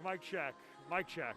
Mic check. Mic check.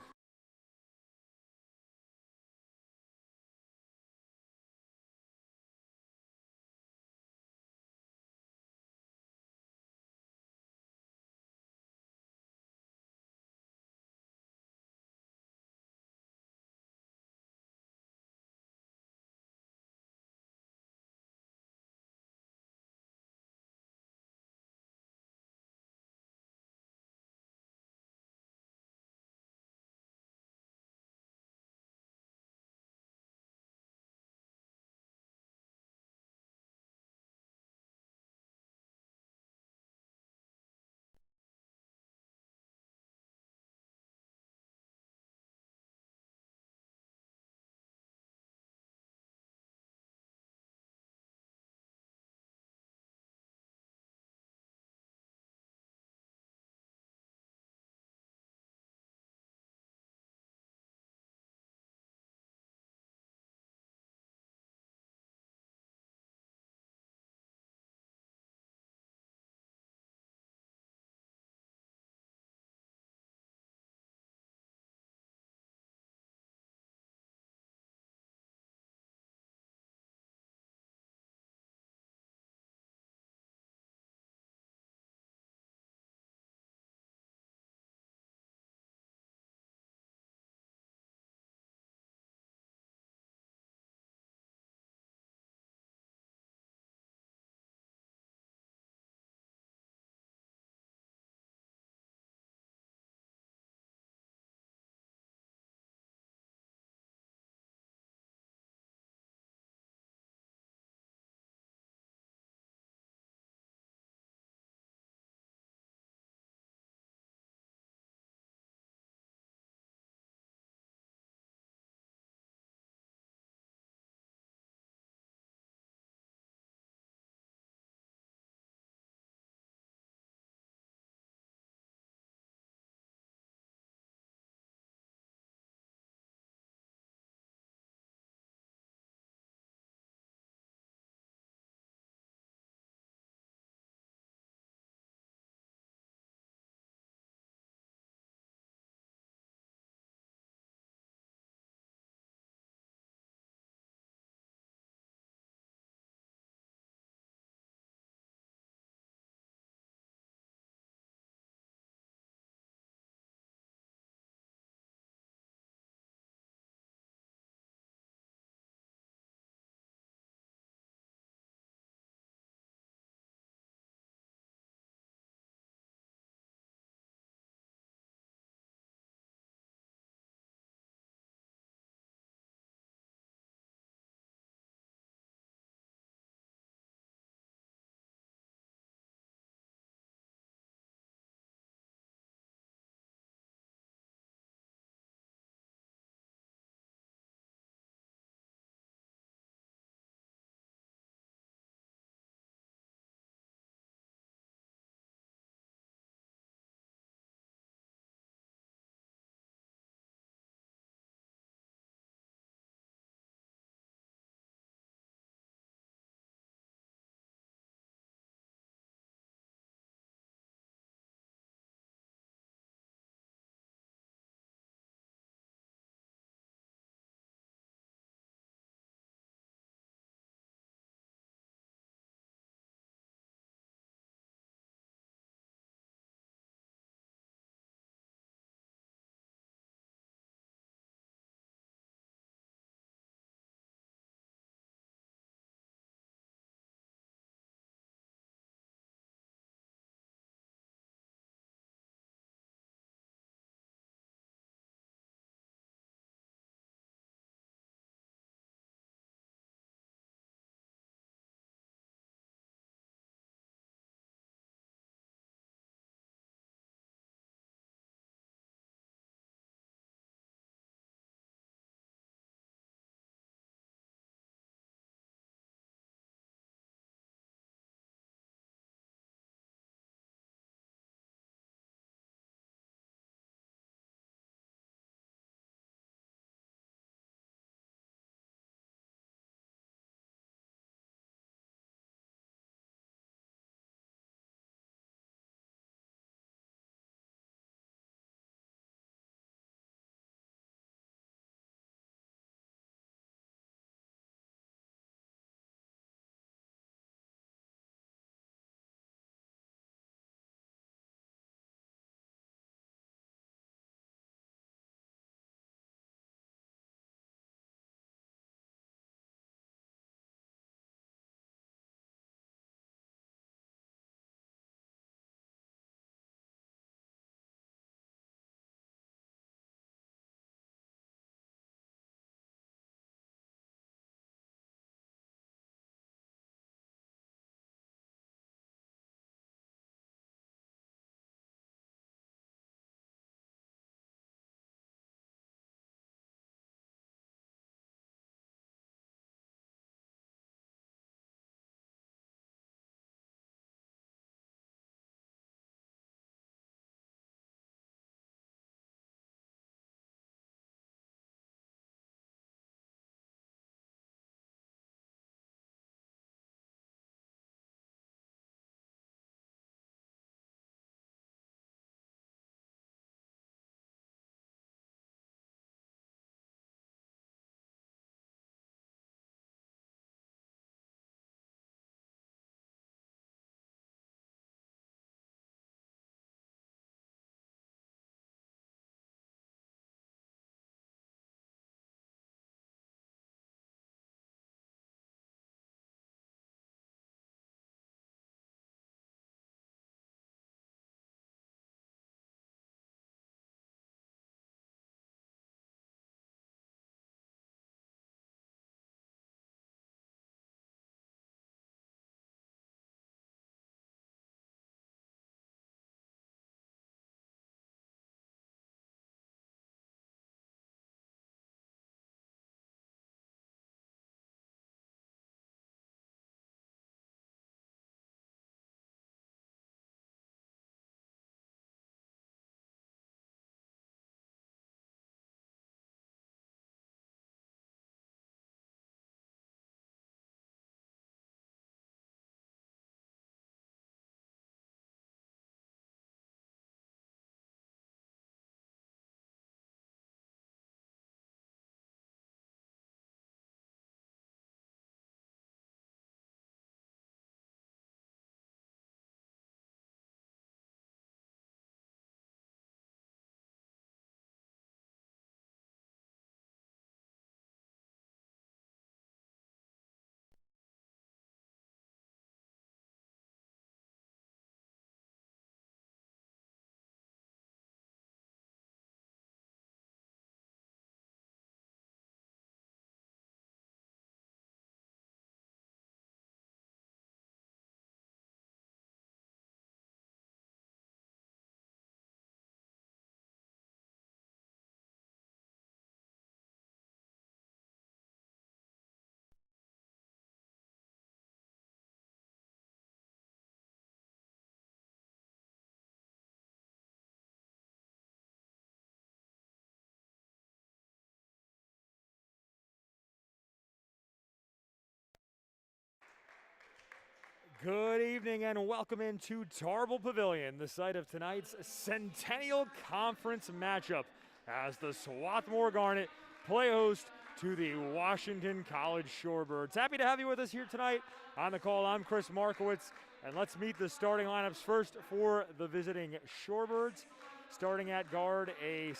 Good evening and welcome into Tarble Pavilion, the site of tonight's Centennial Conference matchup as the Swarthmore Garnet play host to the Washington College Shorebirds. Happy to have you with us here tonight. On the call, I'm Chris Markowitz, and let's meet the starting lineups first for the visiting Shorebirds. Starting at forward, a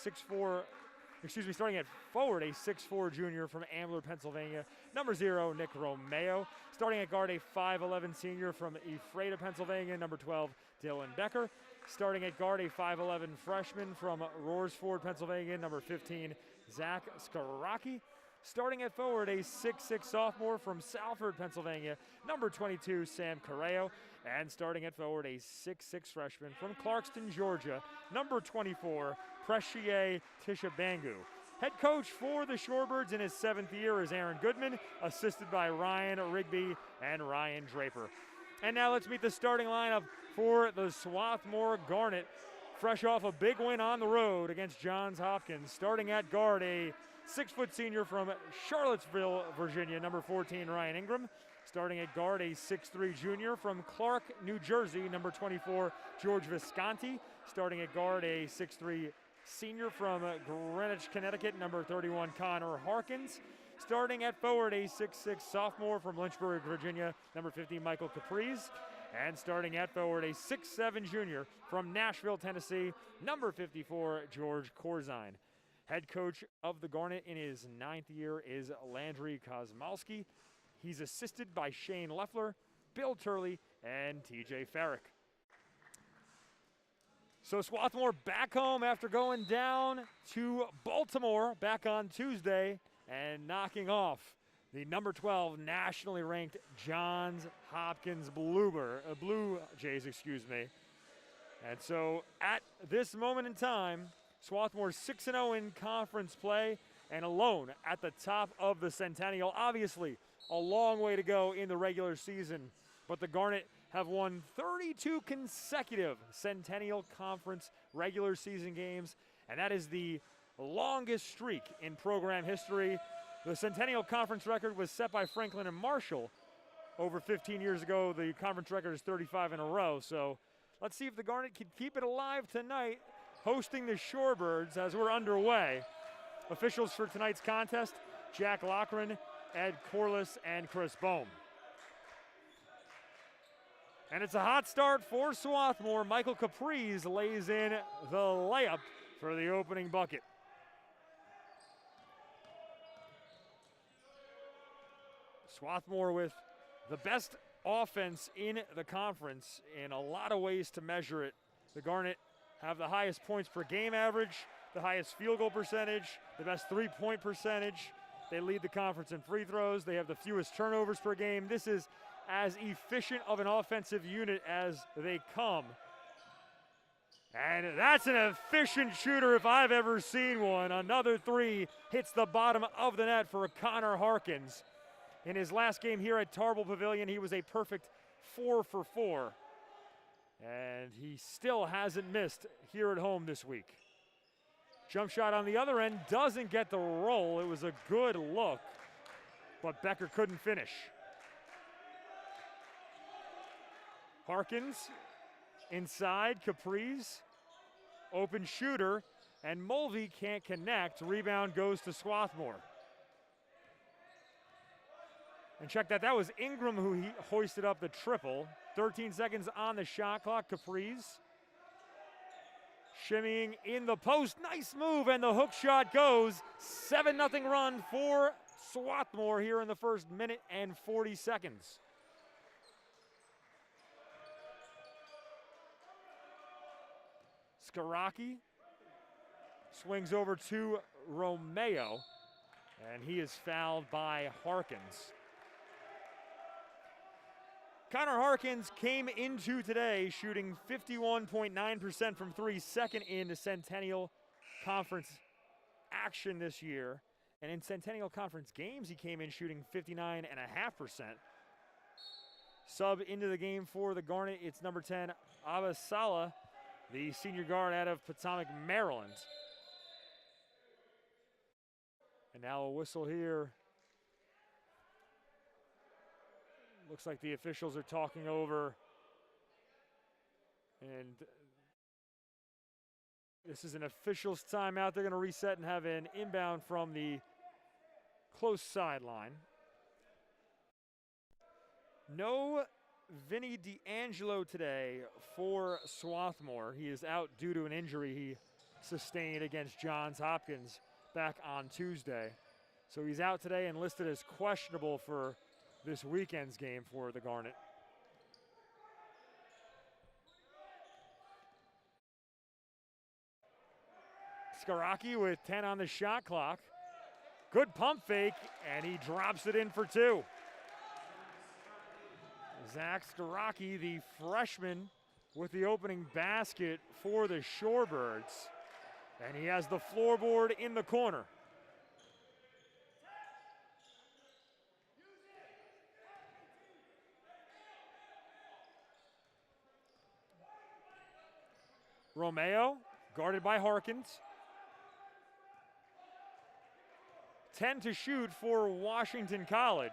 6'4" junior from Ambler, Pennsylvania, number 0, Nick Romeo. Starting at guard, a 5'11" senior from Ephrata, Pennsylvania, number 12, Dylan Becker. Starting at guard, a 5'11" freshman from Roarsford, Pennsylvania, number 15, Zach Skaraki. Starting at forward, a 6'6" sophomore from Salford, Pennsylvania, number 22, Sam Correo. And starting at forward, a 6'6" freshman from Clarkston, Georgia, number 24, Precier Tishabangu. Head coach for the Shorebirds in his 7th year is Aaron Goodman, assisted by Ryan Rigby and Ryan Draper. And now let's meet the starting lineup for the Swarthmore Garnet, fresh off a big win on the road against Johns Hopkins. Starting at guard, a 6' senior from Charlottesville, Virginia, number 14, Ryan Ingram. Starting at guard, a 6'3" junior from Clark, New Jersey, number 24, George Visconti. Starting at guard, a 6'3" senior from Greenwich, Connecticut, number 31, Connor Harkins. Starting at forward, a 6'6" sophomore from Lynchburg, Virginia, number 50, Michael Capriz. And starting at forward, a 6'7" junior from Nashville, Tennessee, number 54, George Corzine. Head coach of the Garnet in his 9th year is Landry Kosmalski. He's assisted by Shane Leffler, Bill Turley, and TJ Farrick. So Swarthmore back home after going down to Baltimore back on Tuesday and knocking off the number 12 nationally ranked Johns Hopkins Blue Jays. And so at this moment in time, Swarthmore 6-0 in conference play and alone at the top of the Centennial. Obviously, a long way to go in the regular season, but the Garnet have won 32 consecutive Centennial Conference regular season games, and that is the longest streak in program history. The Centennial Conference record was set by Franklin and Marshall over 15 years ago. The conference record is 35 in a row, so let's see if the Garnet can keep it alive tonight, hosting the Shorebirds as we're underway. Officials for tonight's contest, Jack Lochran, Ed Corliss, and Chris Bohm. And it's a hot start for Swarthmore. Michael Capriz lays in the layup for the opening bucket. Swarthmore with the best offense in the conference in a lot of ways to measure it. The Garnet have the highest points per game average, the highest field goal percentage, the best three-point percentage. They lead the conference in free throws. They have the fewest turnovers per game. This is as efficient of an offensive unit as they come. And that's an efficient shooter if I've ever seen one. Another three hits the bottom of the net for Connor Harkins. In his last game here at Tarble Pavilion, he was a perfect 4 for 4. And he still hasn't missed here at home this week. Jump shot on the other end doesn't get the roll. It was a good look, but Becker couldn't finish. Harkins inside, Capriz, open shooter, and Mulvey can't connect. Rebound goes to Swarthmore. And check that was Ingram who hoisted up the triple. 13 seconds on the shot clock, Capriz. Shimmying in the post, nice move, and the hook shot goes. 7-0 run for Swarthmore here in the first minute and 40 seconds. Skaraki swings over to Romeo, and he is fouled by Harkins. Connor Harkins came into today shooting 51.9% from three, second in Centennial Conference action this year. And in Centennial Conference games, he came in shooting 59.5%. Sub into the game for the Garnet, it's number 10, Abasala, the senior guard out of Potomac, Maryland. And now a whistle here Looks like the officials are talking over, and this is an officials timeout. They're going to reset and have an inbound from the close sideline. No Vinny D'Angelo today for Swarthmore. He is out due to an injury he sustained against Johns Hopkins back on Tuesday. So he's out today and listed as questionable for this weekend's game for the Garnet. Skaraki with 10 on the shot clock. Good pump fake, and he drops it in for 2. Zach Skaraki, the freshman, with the opening basket for the Shorebirds. And he has the floorboard in the corner. Romeo, guarded by Harkins. 10 to shoot for Washington College.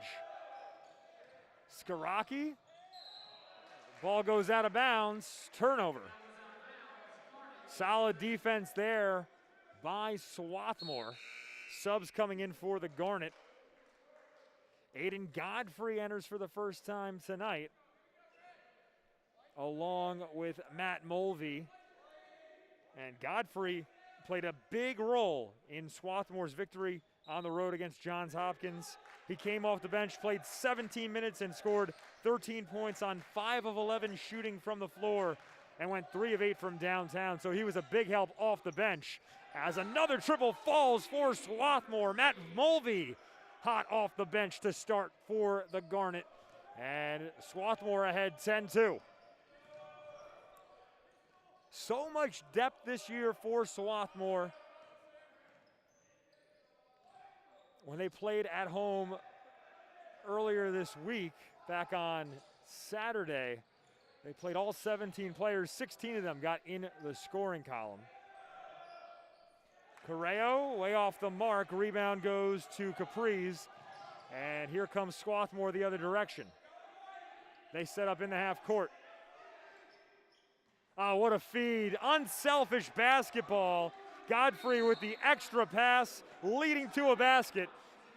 Skaraki, ball goes out of bounds, turnover. Solid defense there by Swarthmore. Subs coming in for the Garnet. Aiden Godfrey enters for the first time tonight, along with Matt Mulvey. And Godfrey played a big role in Swarthmore's victory on the road against Johns Hopkins. He came off the bench, played 17 minutes, and scored 13 points on 5 of 11 shooting from the floor, and went 3 of 8 from downtown. So he was a big help off the bench. As another triple falls for Swarthmore. Matt Mulvey hot off the bench to start for the Garnet. And Swarthmore ahead 10-2. So much depth this year for Swarthmore. When they played at home earlier this week, back on Saturday, they played all 17 players. 16 of them got in the scoring column. Correo way off the mark. Rebound goes to Capri's. And here comes Swarthmore the other direction. They set up in the half court. Oh, what a feed. Unselfish basketball. Godfrey with the extra pass leading to a basket.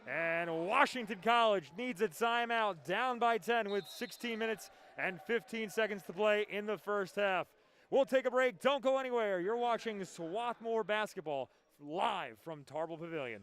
And Washington College needs a timeout, down by 10 with 16 minutes and 15 seconds to play in the first half. We'll take a break. Don't go anywhere. You're watching Swarthmore basketball live from Tarble Pavilion.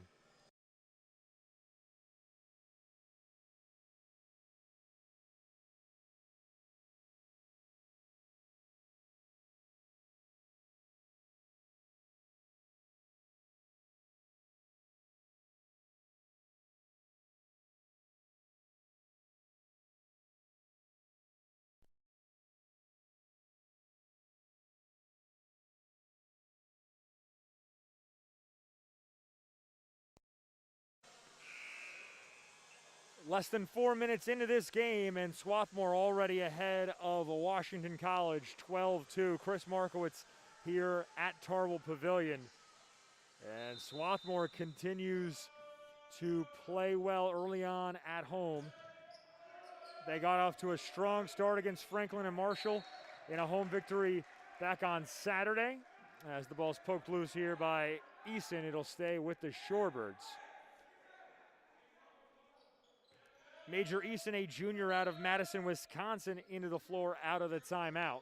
Less than 4 minutes into this game, and Swarthmore already ahead of Washington College, 12-2. Chris Markowitz here at Tarble Pavilion. And Swarthmore continues to play well early on at home. They got off to a strong start against Franklin and Marshall in a home victory back on Saturday. As the ball's poked loose here by Eason, it'll stay with the Shorebirds. Major Eason, a junior out of Madison, Wisconsin, into the floor out of the timeout.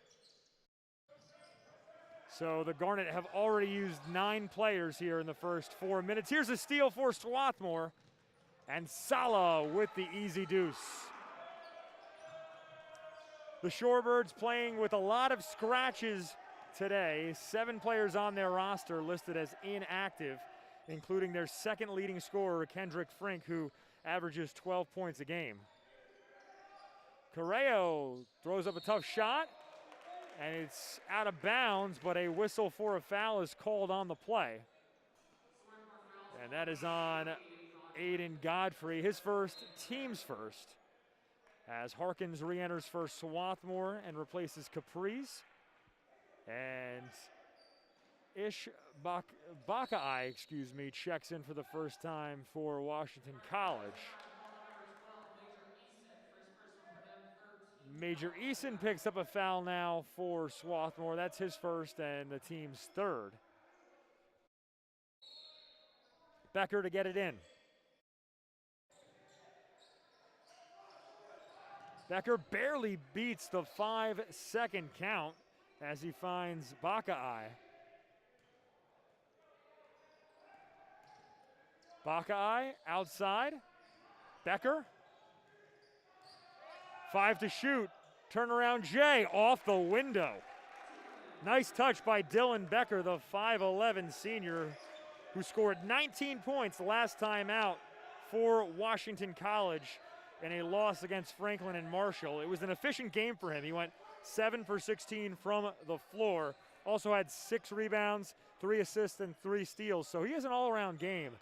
So the Garnet have already used 9 players here in the first 4 minutes. Here's a steal for Swarthmore. And Sala with the easy deuce. The Shorebirds playing with a lot of scratches today. 7 players on their roster listed as inactive, including their second leading scorer, Kendrick Frink, who averages 12 points a game. Correo throws up a tough shot, and it's out of bounds, but a whistle for a foul is called on the play. And that is on Aiden Godfrey, his first, team's first, as Harkins re-enters for Swarthmore and replaces Capri's. And Ish Bakai, checks in for the first time for Washington College. Major Eason picks up a foul now for Swarthmore. That's his first and the team's third. Becker to get it in. Becker barely beats the 5-second count as he finds Baka'ai. Baka'ai outside. Becker. 5 to shoot. Turnaround Jay off the window. Nice touch by Dylan Becker, the 5'11 senior who scored 19 points last time out for Washington College in a loss against Franklin and Marshall. It was an efficient game for him. He went 7 for 16 from the floor. Also had 6 rebounds, 3 assists, and 3 steals. So he has an all-around game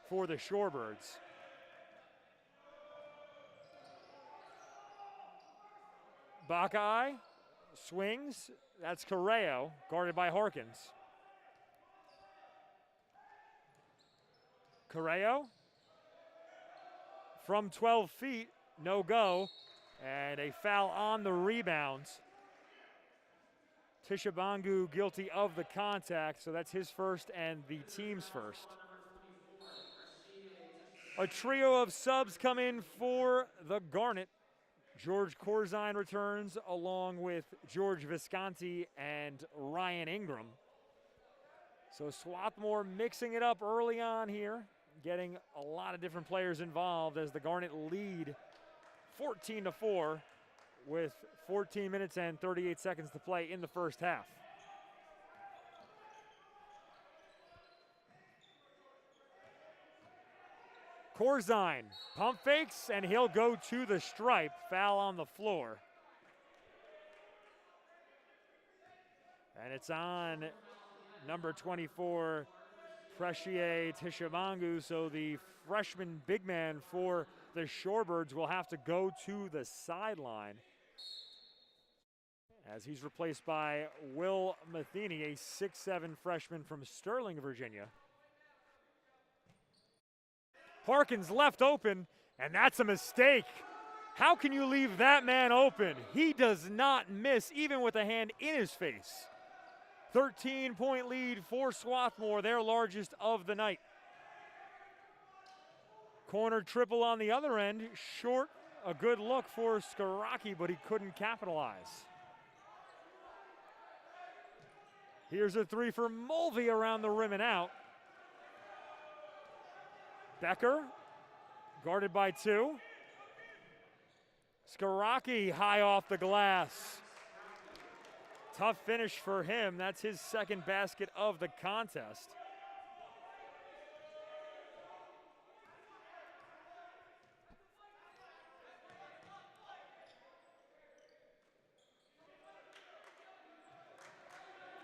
for the Shorebirds. Baka'ai swings. That's Correo, guarded by Harkins. Correo from 12 feet, no go, and a foul on the rebounds. Tishabangu guilty of the contact, so that's his first and the team's first. A trio of subs come in for the Garnet. George Corzine returns along with George Visconti and Ryan Ingram. So Swarthmore mixing it up early on here, getting a lot of different players involved as the Garnet lead 14-4 with 14 minutes and 38 seconds to play in the first half. Corzine pump fakes, and he'll go to the stripe. Foul on the floor. And it's on number 24, Precier Tishabangu. So the freshman big man for the Shorebirds will have to go to the sideline as he's replaced by Will Matheny, a 6'7 freshman from Sterling, Virginia. Harkins left open, and that's a mistake. How can you leave that man open? He does not miss, even with a hand in his face. 13-point lead for Swarthmore, their largest of the night. Corner triple on the other end, short, a good look for Skaraki, but he couldn't capitalize. Here's a 3 for Mulvey around the rim and out. Becker, guarded by 2. Skaraki high off the glass. Tough finish for him. That's his second basket of the contest.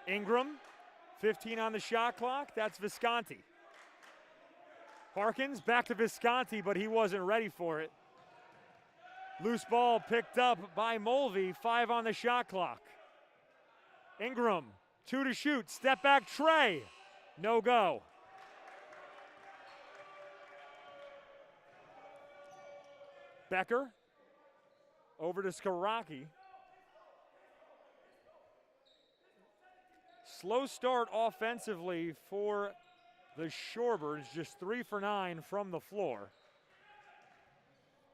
Ingram, 15 on the shot clock. That's Visconti. Harkins back to Visconti, but he wasn't ready for it. Loose ball picked up by Mulvey, 5 on the shot clock. Ingram, 2 to shoot, step back Trey, no go. Becker, over to Skaraki. Slow start offensively for the Shorebirds, just 3 for 9 from the floor.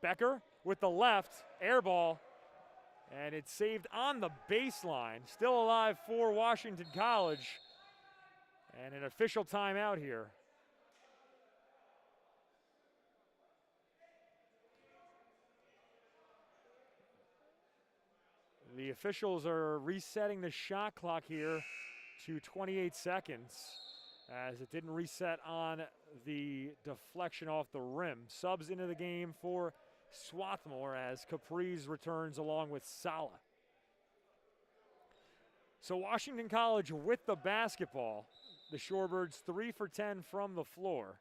Becker with the left, air ball, and it's saved on the baseline. Still alive for Washington College, and an official timeout here. The officials are resetting the shot clock here to 28 seconds. As it didn't reset on the deflection off the rim. Subs into the game for Swarthmore as Capri's returns along with Sala. So Washington College with the basketball. The Shorebirds 3 for 10 from the floor.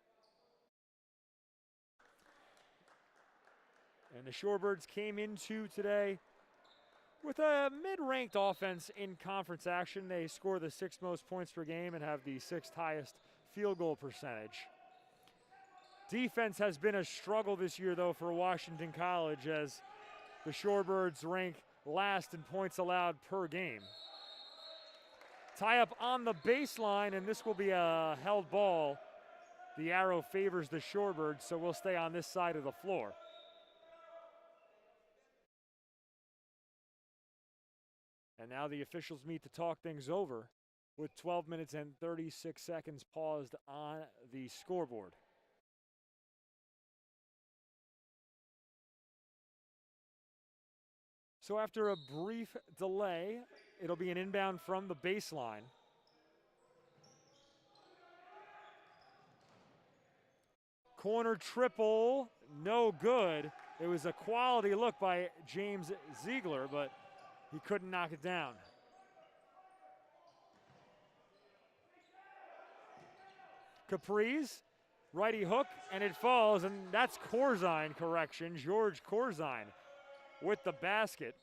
And the Shorebirds came into today with a mid-ranked offense in conference action. They score the 6th most points per game and have the 6th highest field goal percentage. Defense has been a struggle this year, though, for Washington College, as the Shorebirds rank last in points allowed per game. Tie up on the baseline, and this will be a held ball. The arrow favors the Shorebirds, so we'll stay on this side of the floor. And now the officials meet to talk things over with 12 minutes and 36 seconds paused on the scoreboard. So after a brief delay, it'll be an inbound from the baseline. Corner triple, no good. It was a quality look by James Ziegler, but he couldn't knock it down. Capri's, righty hook, and it falls, and that's Corzine correction. George Corzine with the basket.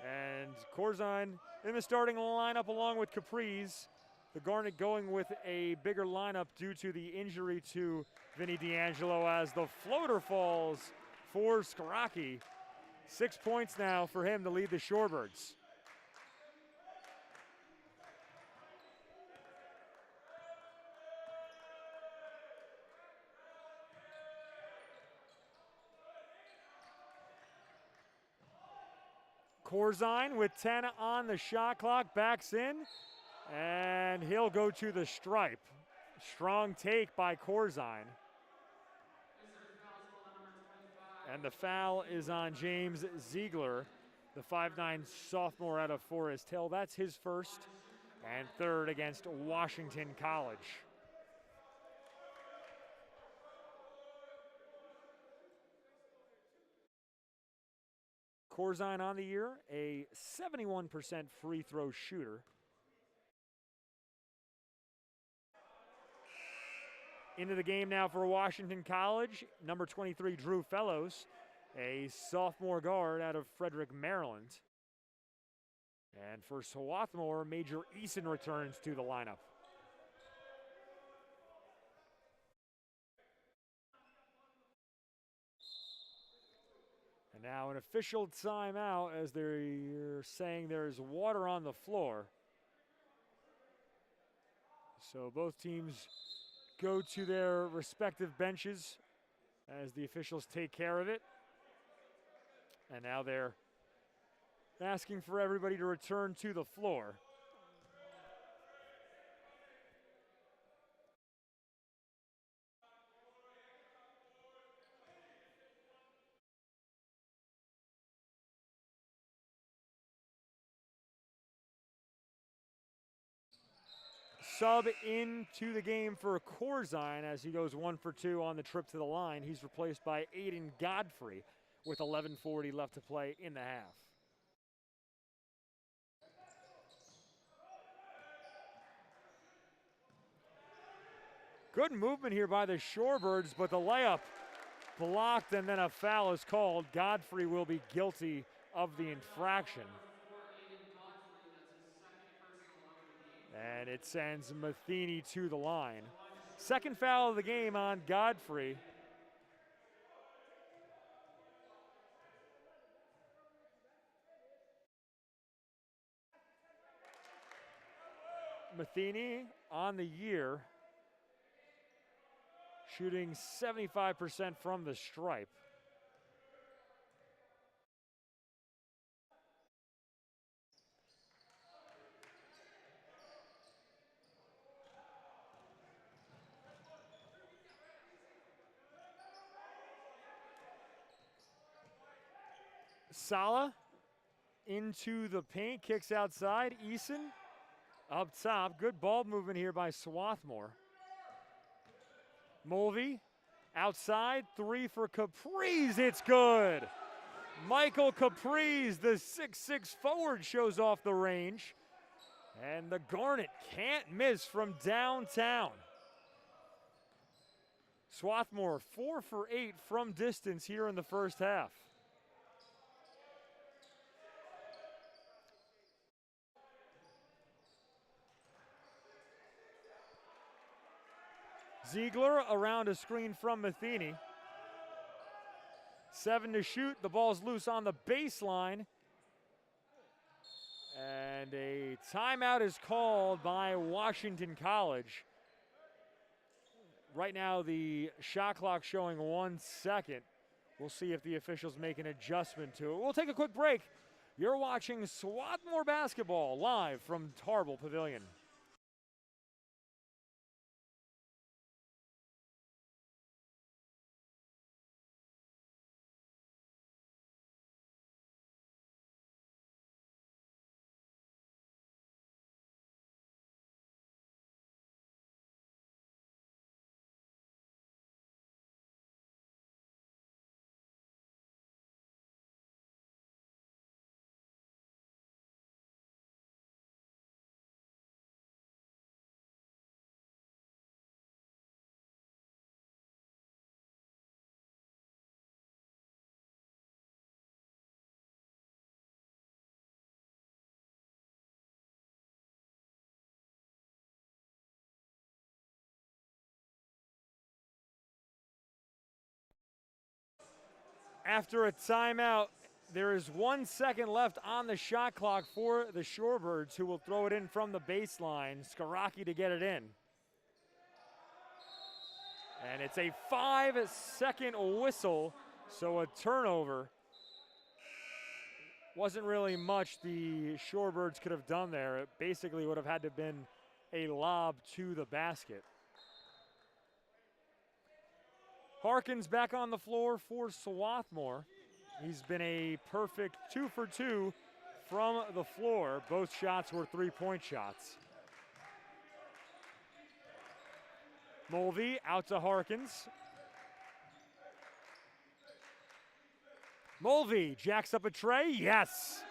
And Corzine in the starting lineup along with Capri's. The Garnet going with a bigger lineup due to the injury to Vinny D'Angelo as the floater falls for Skaraki. 6 points now for him to lead the Shorebirds. Corzine with 10 on the shot clock, backs in, and he'll go to the stripe. Strong take by Corzine. And the foul is on James Ziegler, the 5'9" sophomore out of Forest Hill. That's his first and third against Washington College. Corzine on the year, a 71% free throw shooter. Into the game now for Washington College, number 23, Drew Fellows, a sophomore guard out of Frederick, Maryland. And for Swarthmore, Major Eason returns to the lineup. And now an official timeout as they're saying there's water on the floor. So both teams go to their respective benches as the officials take care of it. And now they're asking for everybody to return to the floor. Sub into the game for Corzine as he goes 1 for 2 on the trip to the line. He's replaced by Aiden Godfrey with 11:40 left to play in the half. Good movement here by the Shorebirds, but the layup blocked and then a foul is called. Godfrey will be guilty of the infraction. And it sends Matheny to the line. Second foul of the game on Godfrey. Matheny on the year, shooting 75% from the stripe. Sala into the paint, kicks outside. Eason up top. Good ball movement here by Swarthmore. Mulvey outside, 3 for Capri's. It's good. Michael Capri's, the 6'6" forward, shows off the range. And the Garnet can't miss from downtown. Swarthmore 4 for 8 from distance here in the first half. Ziegler around a screen from Matheny. 7 to shoot. The ball's loose on the baseline. And a timeout is called by Washington College. Right now the shot clock showing 1 second. We'll see if the officials make an adjustment to it. We'll take a quick break. You're watching Swarthmore basketball live from Tarble Pavilion. After a timeout, there is 1 second left on the shot clock for the Shorebirds, who will throw it in from the baseline. Skaraki to get it in. And it's a 5-second whistle, so a turnover. Wasn't really much the Shorebirds could have done there. It basically would have had to have been a lob to the basket. Harkins back on the floor for Swarthmore. He's been a perfect 2 for 2 from the floor. Both shots were three-point shots. Mulvey out to Harkins. Mulvey jacks up a tray, yes.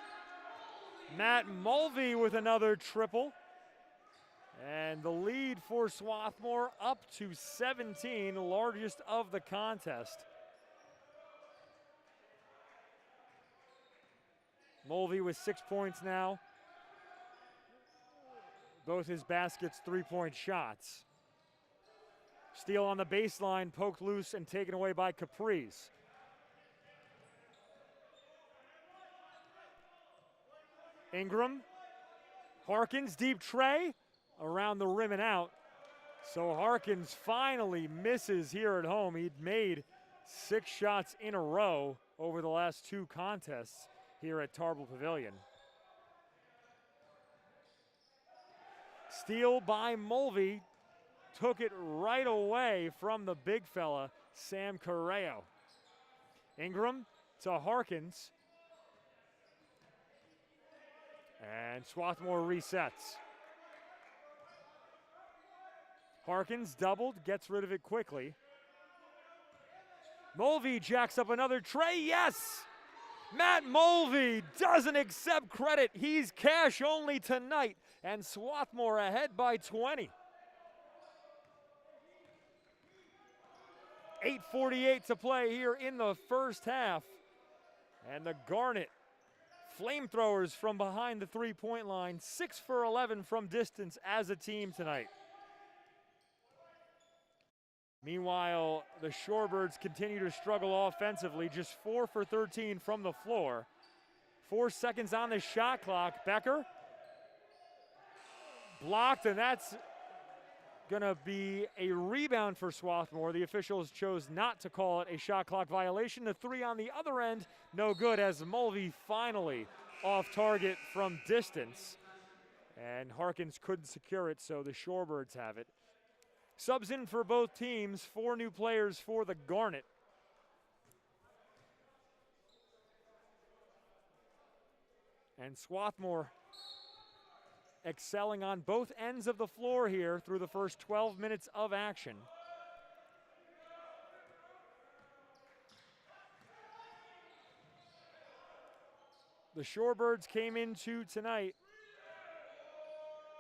Matt Mulvey with another triple. And the lead for Swarthmore up to 17, largest of the contest. Mulvey with 6 points now. Both his baskets three-point shots. Steal on the baseline, poked loose and taken away by Caprice. Ingram, Harkins, deep tray. Around the rim and out. So Harkins finally misses here at home. He'd made 6 shots in a row over the last 2 contests here at Tarble Pavilion. Steal by Mulvey. Took it right away from the big fella, Sam Correo. Ingram to Harkins. And Swarthmore resets. Harkins doubled, gets rid of it quickly. Mulvey jacks up another tray, yes! Matt Mulvey doesn't accept credit. He's cash only tonight, and Swarthmore ahead by 20. 8:48 to play here in the first half. And the Garnet flamethrowers from behind the three-point line, 6 for 11 from distance as a team tonight. Meanwhile, the Shorebirds continue to struggle offensively, just 4 for 13 from the floor. 4 seconds on the shot clock. Becker blocked, and that's gonna be a rebound for Swarthmore. The officials chose not to call it a shot clock violation. The 3 on the other end, no good, as Mulvey finally off target from distance. And Harkins couldn't secure it, so the Shorebirds have it. Subs in for both teams, 4 new players for the Garnet. And Swarthmore excelling on both ends of the floor here through the first 12 minutes of action. The Shorebirds came into tonight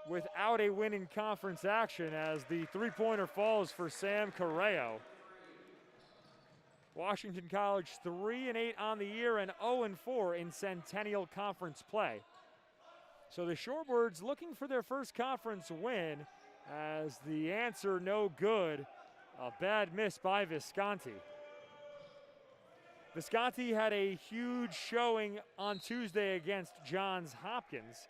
without a win in conference action, as the three-pointer falls for Sam Correo. Washington College 3-8 on the year and 0-4 in Centennial Conference play. So the Shorebirds looking for their first conference win, as the answer no good. A bad miss by Visconti. Visconti had a huge showing on Tuesday against Johns Hopkins,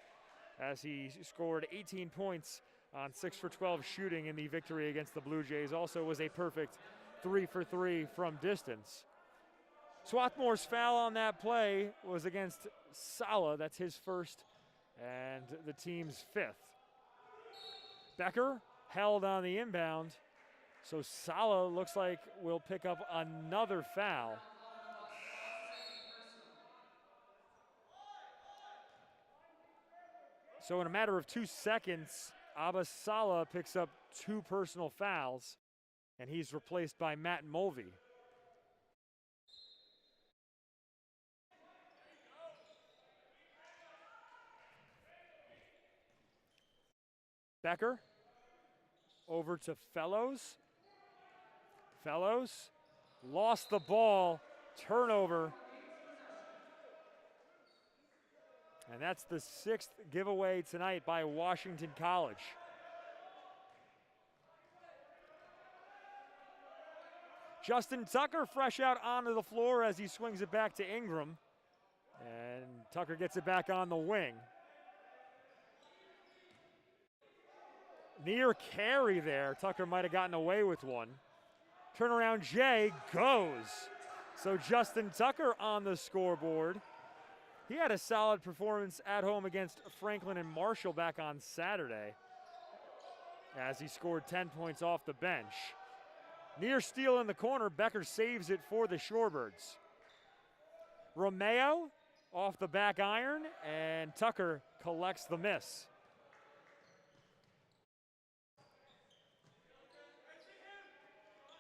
as he scored 18 points on 6 for 12 shooting in the victory against the Blue Jays. Also was a perfect 3 for 3 from distance. Swarthmore's foul on that play was against Sala. That's his first and the team's 5th. Becker held on the inbound, so Sala looks like will pick up another foul. So in a matter of 2 seconds, Abbas Sala picks up 2 personal fouls, and he's replaced by Matt Mulvey. Becker over to Fellows. Fellows lost the ball, turnover. And that's the 6th giveaway tonight by Washington College. Justin Tucker fresh out onto the floor as he swings it back to Ingram. And Tucker gets it back on the wing. Near carry there. Tucker might have gotten away with one. Turnaround Jay goes. So Justin Tucker on the scoreboard. He had a solid performance at home against Franklin and Marshall back on Saturday as he scored 10 points off the bench. Near steal in the corner, Becker saves it for the Shorebirds. Romeo off the back iron, and Tucker collects the miss.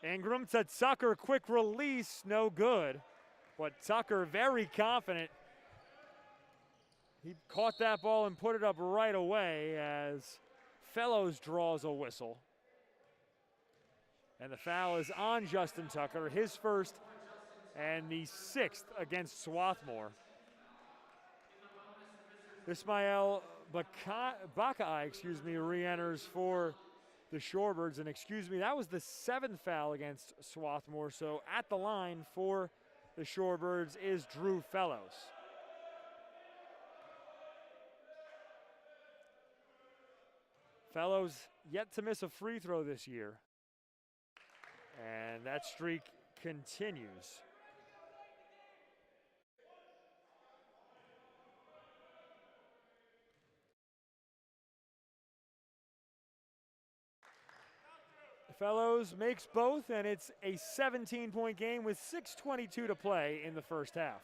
Ingram to Tucker, quick release, no good. But Tucker very confident. He caught that ball and put it up right away as Fellows draws a whistle. And the foul is on Justin Tucker, his first and the 6th against Swarthmore. Ismail Bakai, re-enters for the Shorebirds. And that was the 7th foul against Swarthmore. So at the line for the Shorebirds is Drew Fellows. Fellows yet to miss a free throw this year. And that streak continues. Fellows makes both, and it's a 17-point game with 6:22 to play in the first half.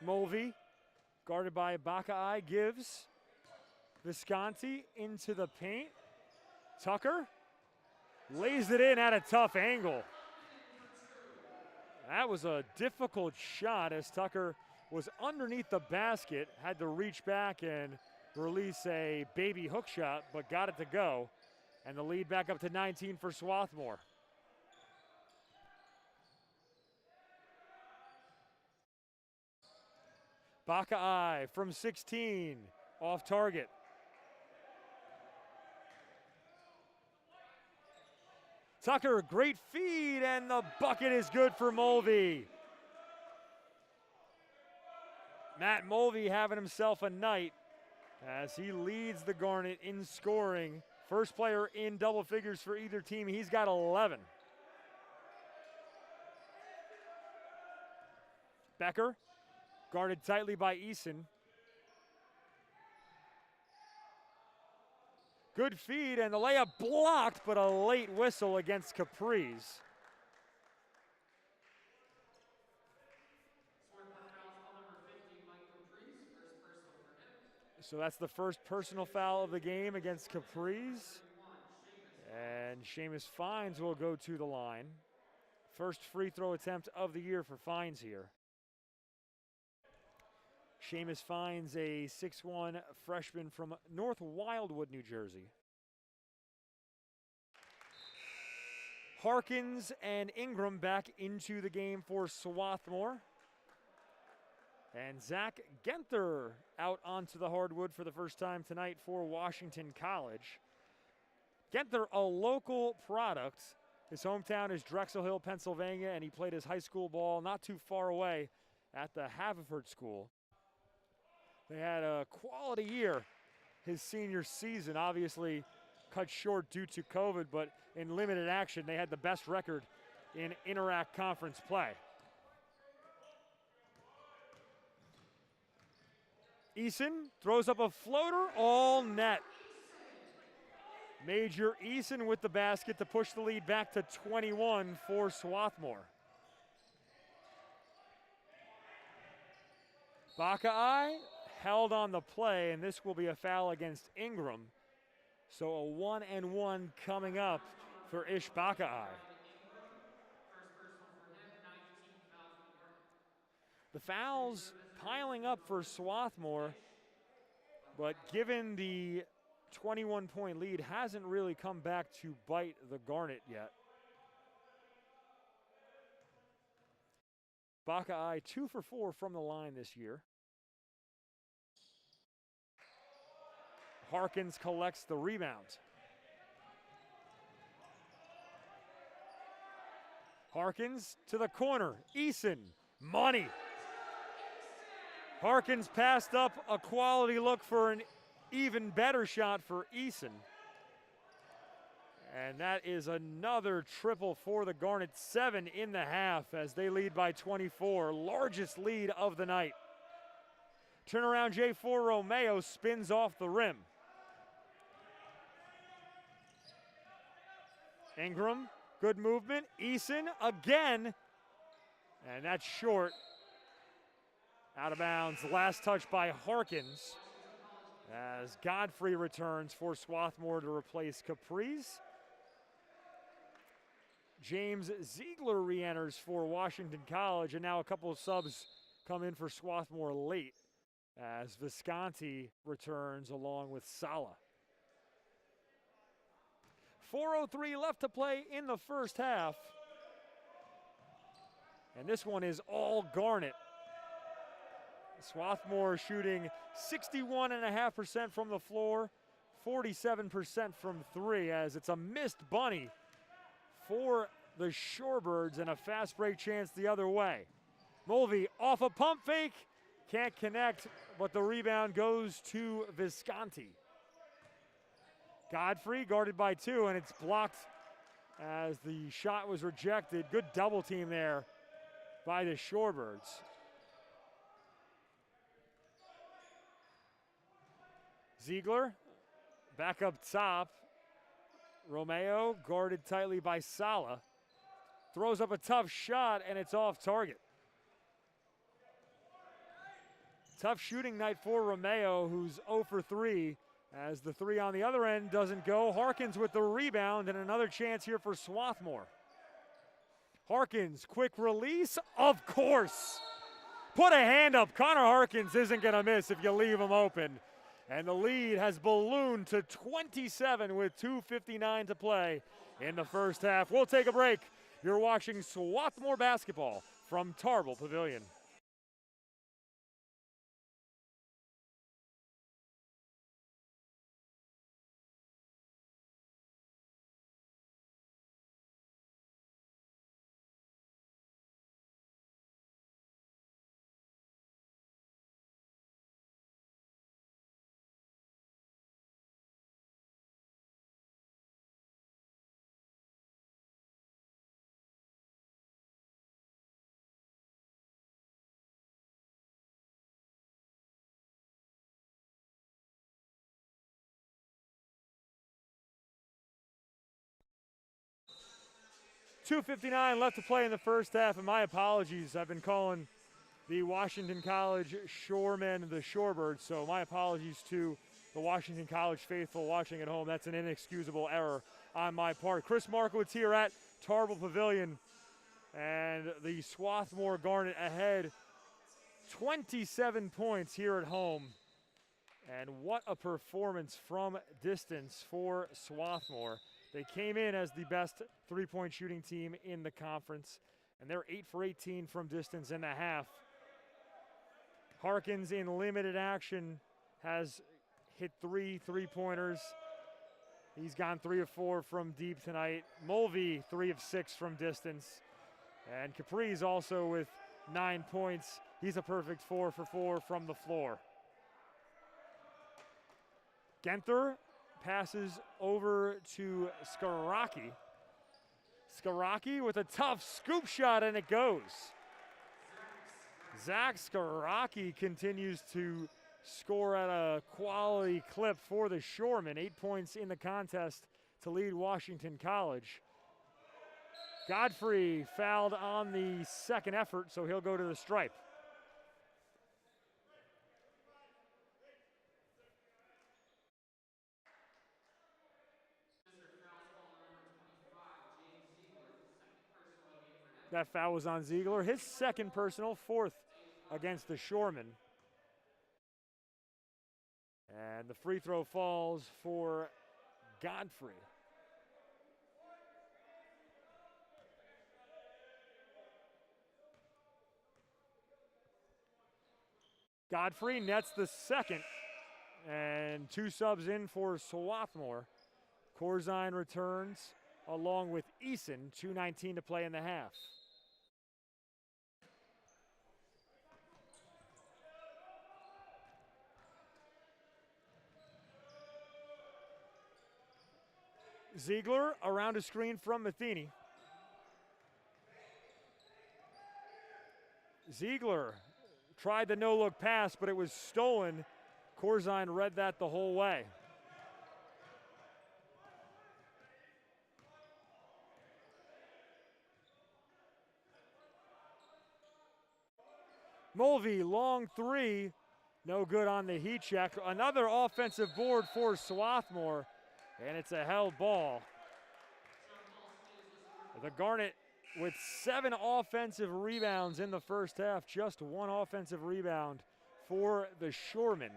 Mulvey, guarded by Bakai, gives Visconti into the paint. Tucker lays it in at a tough angle. That was a difficult shot as Tucker was underneath the basket, had to reach back and release a baby hook shot, but got it to go. And the lead back up to 19 for Swarthmore. Bakai from 16, off target. Tucker, great feed, and the bucket is good for Mulvey. Matt Mulvey having himself a night as he leads the Garnet in scoring. First player in double figures for either team. He's got 11. Becker, guarded tightly by Eason. Good feed, and the layup blocked, but a late whistle against Capri's. So that's the first personal foul of the game against Capri's. And Seamus Fines will go to the line. First free throw attempt of the year for Fines here. Seamus Fines, a 6'1" freshman from North Wildwood, New Jersey. Harkins and Ingram back into the game for Swarthmore. And Zach Genther out onto the hardwood for the first time tonight for Washington College. Genther, a local product. His hometown is Drexel Hill, Pennsylvania, and he played his high school ball not too far away at the Haverford School. They had a quality year his senior season, obviously cut short due to COVID, but in limited action, they had the best record in Interact Conference play. Eason throws up a floater, all net. Major Eason with the basket to push the lead back to 21 for Swarthmore. Buckeye held on the play, and this will be a foul against Ingram. So a 1-and-1 coming up for Ish Buckeye. The fouls piling up for Swarthmore, but given the 21-point lead, hasn't really come back to bite the Garnet yet. Buckeye 2 for 4 from the line this year. Harkins collects the rebound. Harkins to the corner. Eason, money. Harkins passed up a quality look for an even better shot for Eason. And that is another triple for the Garnet. 7 in the half as they lead by 24. Largest lead of the night. Turnaround J4 Romeo spins off the rim. Ingram, good movement. Eason again. And that's short. Out of bounds. Last touch by Harkins. As Godfrey returns for Swarthmore to replace Caprice. James Ziegler re-enters for Washington College, and now a couple of subs come in for Swarthmore late as Visconti returns along with Sala. 4:03 left to play in the first half. And this one is all Garnet. Swarthmore shooting 61.5% from the floor, 47% from three, as it's a missed bunny for the Shorebirds and a fast break chance the other way. Mulvey off a pump fake, can't connect, but the rebound goes to Visconti. Godfrey guarded by two, and it's blocked as the shot was rejected. Good double team there by the Shorebirds. Ziegler back up top. Romeo guarded tightly by Sala. Throws up a tough shot, and it's off target. Tough shooting night for Romeo, who's 0 for 3, as the three on the other end doesn't go. Harkins with the rebound, and another chance here for Swarthmore. Harkins, quick release, of course. Put a hand up. Connor Harkins isn't going to miss if you leave him open. And the lead has ballooned to 27 with 2:59 to play in the first half. We'll take a break. You're watching Swarthmore basketball from Tarble Pavilion. $2:59 left to play in the first half, and my apologies. I've been calling the Washington College Shoremen the Shorebirds, so my apologies to the Washington College faithful watching at home. That's an inexcusable error on my part. Chris Markowitz here at Tarble Pavilion, and the Swarthmore Garnet ahead 27 points here at home. And what a performance from distance for Swarthmore. They came in as the best three-point shooting team in the conference, and they're 8 for 18 from distance in the half. Harkins in limited action has hit 3 three-pointers. He's gone 3 of 4 from deep tonight. Mulvey 3 of 6 from distance. And Capri's also with 9 points. He's a perfect 4 for 4 from the floor. Genther passes over to Skaraki. Skaraki with a tough scoop shot, and it goes. Zach Skaraki continues to score at a quality clip for the Shoremen. 8 points in the contest to lead Washington College. Godfrey fouled on the second effort, so he'll go to the stripe. That foul was on Ziegler. His second personal, 4th against the Shoremen. And the free throw falls for Godfrey. Godfrey nets the second, and 2 subs in for Swarthmore. Corzine returns along with Eason, 2:19 to play in the half. Ziegler around a screen from Matheny. Ziegler tried the no-look pass, but it was stolen. Corzine read that the whole way. Mulvey, long 3, no good on the heat check. Another offensive board for Swarthmore, and it's a held ball. The Garnet with 7 offensive rebounds in the first half, just 1 offensive rebound for the Shoremen.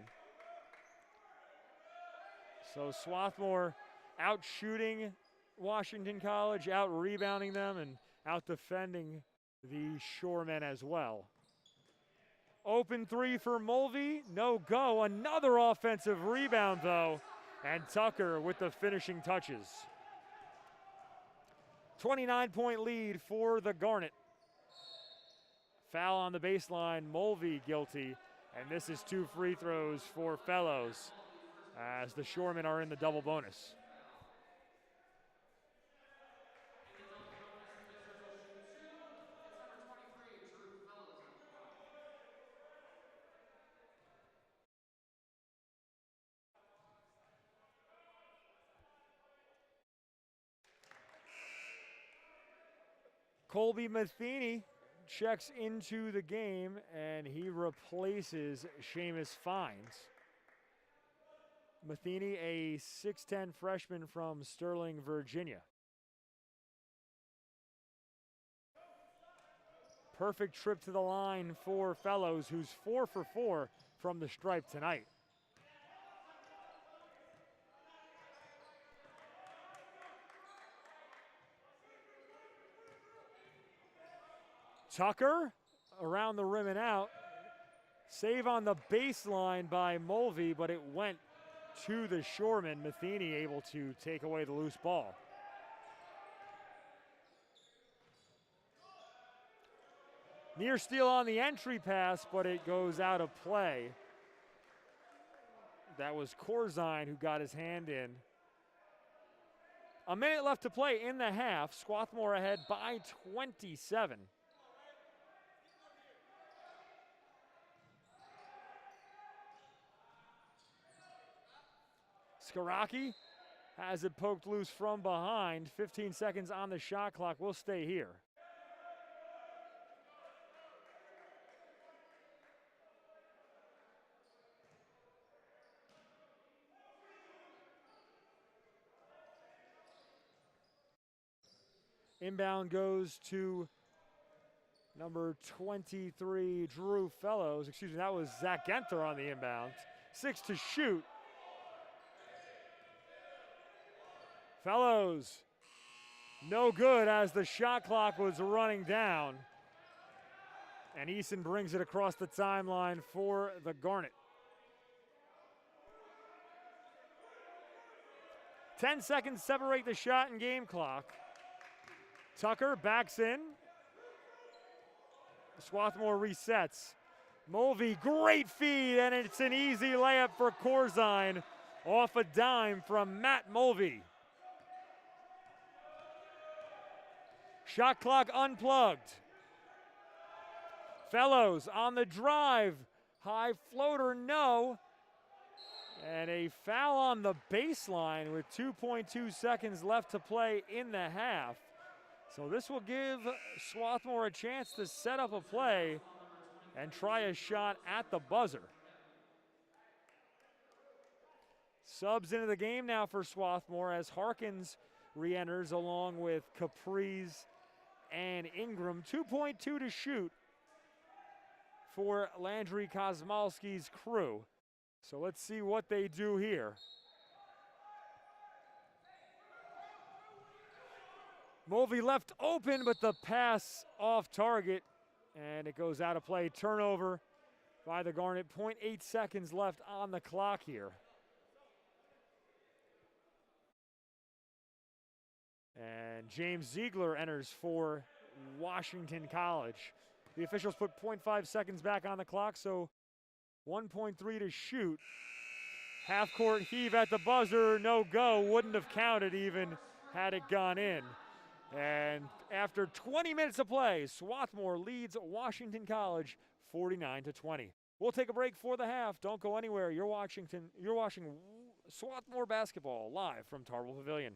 So Swarthmore out shooting Washington College, out rebounding them, and out defending the Shoremen as well. Open 3 for Mulvey, no go. Another offensive rebound though, and Tucker with the finishing touches. 29-point lead for the Garnet. Foul on the baseline, Mulvey guilty, and this is 2 free throws for Fellows as the Shoremen are in the double bonus. Colby Matheny checks into the game, and he replaces Seamus Fines. Matheny, a 6'10 freshman from Sterling, Virginia. Perfect trip to the line for Fellows, who's 4 for 4 from the stripe tonight. Tucker around the rim and out. Save on the baseline by Mulvey, but it went to the Shoreman. Matheny able to take away the loose ball. Near steal on the entry pass, but it goes out of play. That was Corzine who got his hand in. A minute left to play in the half. Swarthmore ahead by 27. Skaraki has it poked loose from behind. 15 seconds on the shot clock. We'll stay here. Inbound goes to number 23, Drew Fellows. Excuse me, that was Zach Genther on the inbound. 6 to shoot. Fellows, no good as the shot clock was running down. And Eason brings it across the timeline for the Garnet. 10 seconds separate the shot and game clock. Tucker backs in. Swarthmore resets. Mulvey, great feed, and it's an easy layup for Corzine off a dime from Matt Mulvey. Shot clock unplugged. Fellows on the drive. High floater, no. And a foul on the baseline with 2.2 seconds left to play in the half. So this will give Swarthmore a chance to set up a play and try a shot at the buzzer. Subs into the game now for Swarthmore as Harkins re-enters along with Capriz and Ingram. 2.2 to shoot for Landry Kosmalski's crew. So let's see what they do here. Mulvey left open, but the pass off target, and it goes out of play. Turnover by the Garnet. 0.8 seconds left on the clock here. And James Ziegler enters for Washington College. The officials put 0.5 seconds back on the clock, so 1.3 to shoot. Half court heave at the buzzer, no go. Wouldn't have counted even had it gone in. And after 20 minutes of play, Swarthmore leads Washington College 49-20. We'll take a break for the half. Don't go anywhere. You're watching Swarthmore basketball live from Tarble Pavilion.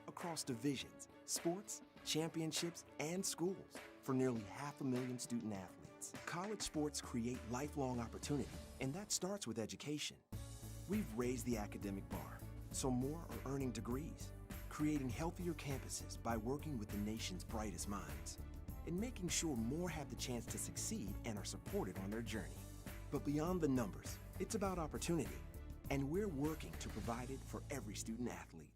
Across divisions, sports, championships, and schools for nearly 500,000 student athletes. College sports create lifelong opportunity, and that starts with education. We've raised the academic bar, so more are earning degrees, creating healthier campuses by working with the nation's brightest minds, and making sure more have the chance to succeed and are supported on their journey. But beyond the numbers, it's about opportunity, and we're working to provide it for every student athlete.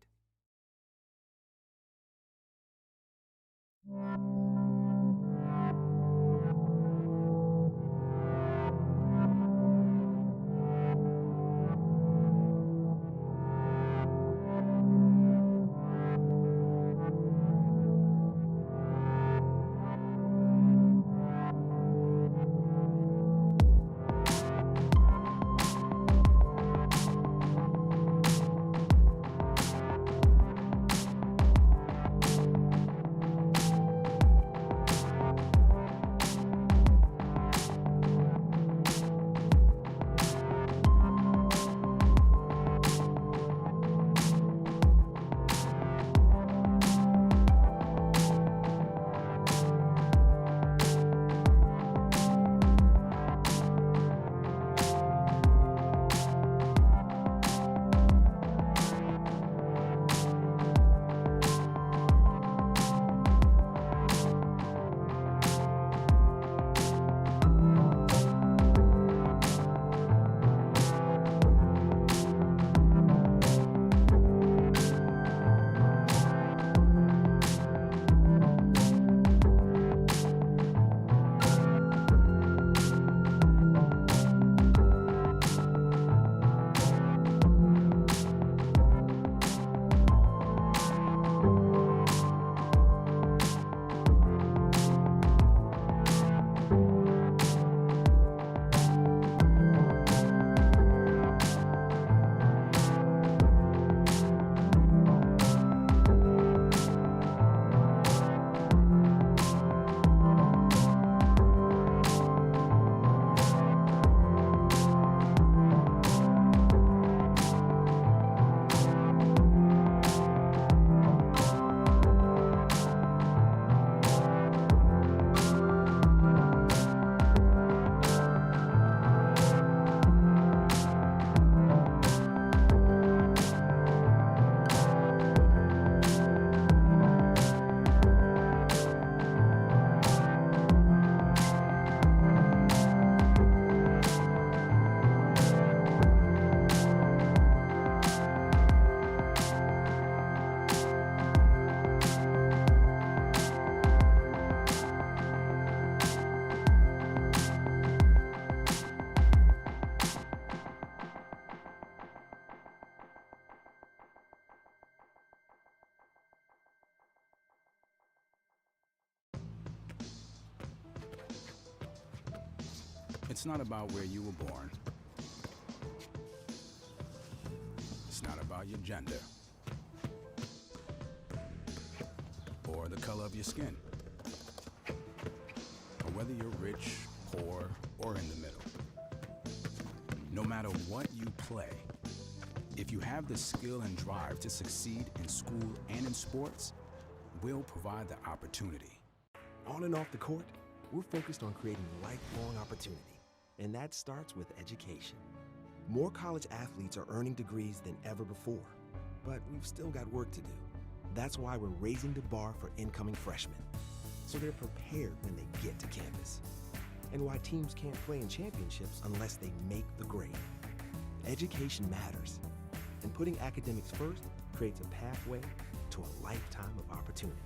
It's not about where you were born. It's not about your gender or the color of your skin, or whether you're rich, poor, or in the middle. No matter what you play, if you have the skill and drive to succeed in school and in sports, we'll provide the opportunity. On and off the court, we're focused on creating lifelong opportunity, and that starts with education. More college athletes are earning degrees than ever before, but we've still got work to do. That's why we're raising the bar for incoming freshmen, so they're prepared when they get to campus. And why teams can't play in championships unless they make the grade. Education matters, and putting academics first creates a pathway to a lifetime of opportunity.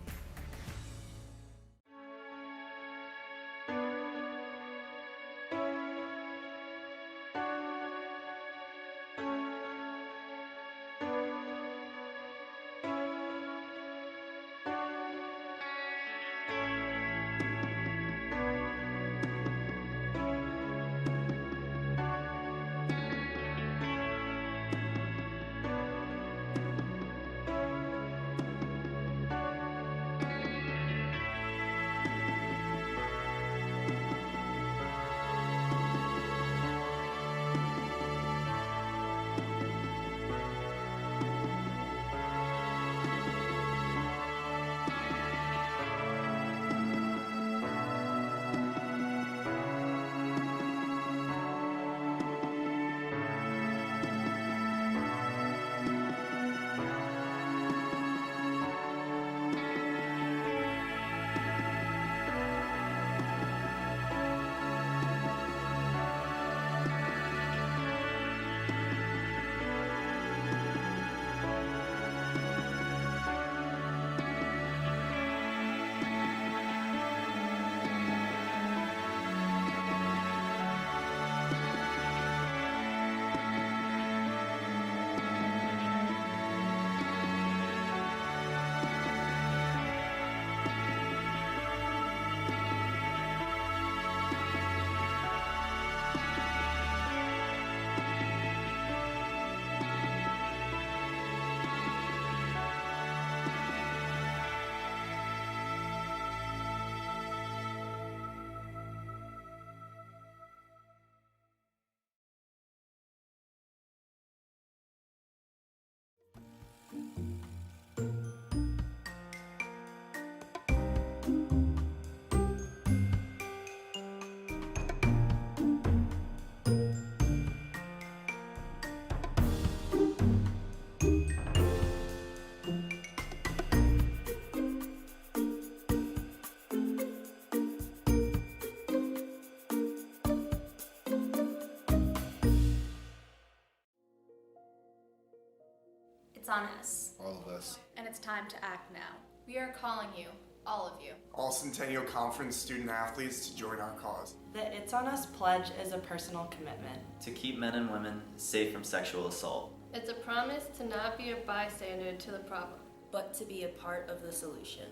It's on us. All of us. And it's time to act now. We are calling you, all of you. All Centennial Conference student athletes to join our cause. The It's On Us pledge is a personal commitment to keep men and women safe from sexual assault. It's a promise to not be a bystander to the problem, but to be a part of the solution.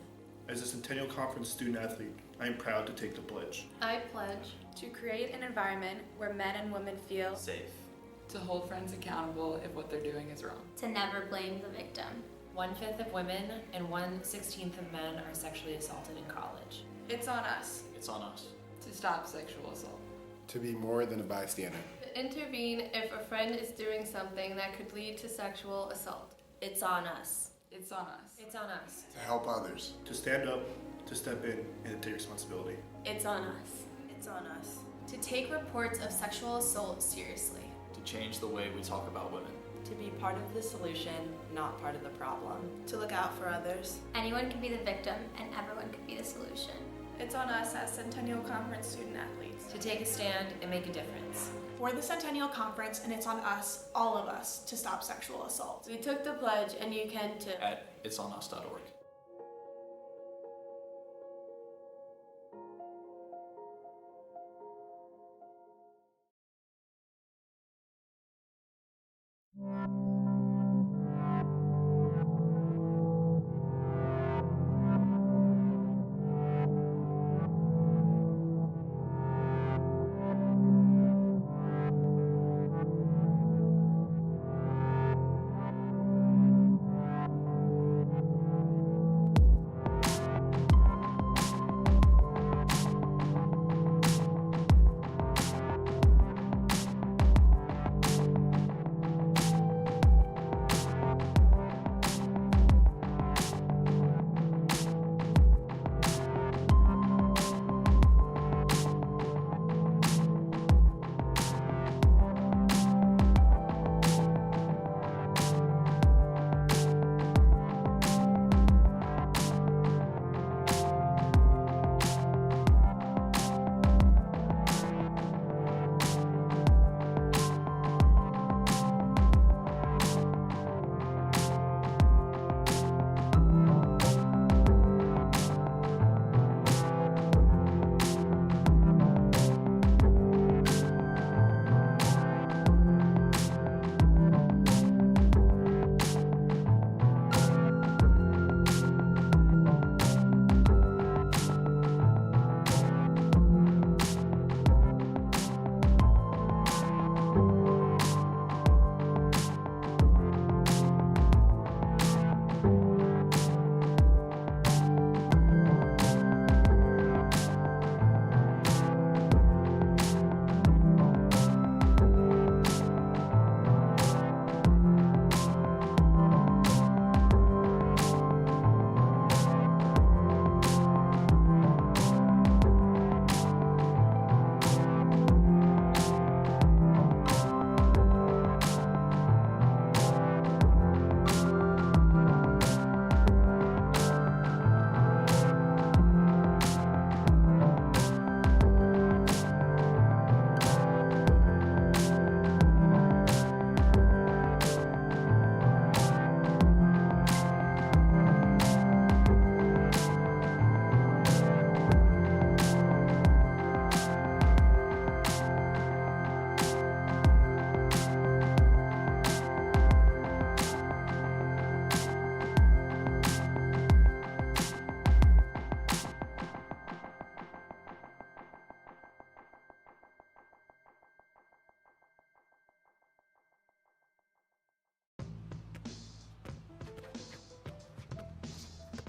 As a Centennial Conference student athlete, I am proud to take the pledge. I pledge to create an environment where men and women feel safe. To hold friends accountable if what they're doing is wrong. To never blame the victim. 1/5 of women and 1/16 of men are sexually assaulted in college. It's on us. It's on us. To stop sexual assault. To be more than a bystander. To intervene if a friend is doing something that could lead to sexual assault. It's on us. It's on us. It's on us. To help others. To stand up, to step in, and to take responsibility. It's on us. It's on us. To take reports of sexual assault seriously. To change the way we talk about women. To be part of the solution, not part of the problem. To look out for others. Anyone can be the victim and everyone can be the solution. It's on us as Centennial Conference student athletes. To take a stand and make a difference. We're the Centennial Conference, and it's on us, all of us, to stop sexual assault. We took the pledge, and you can too. At itsonus.org.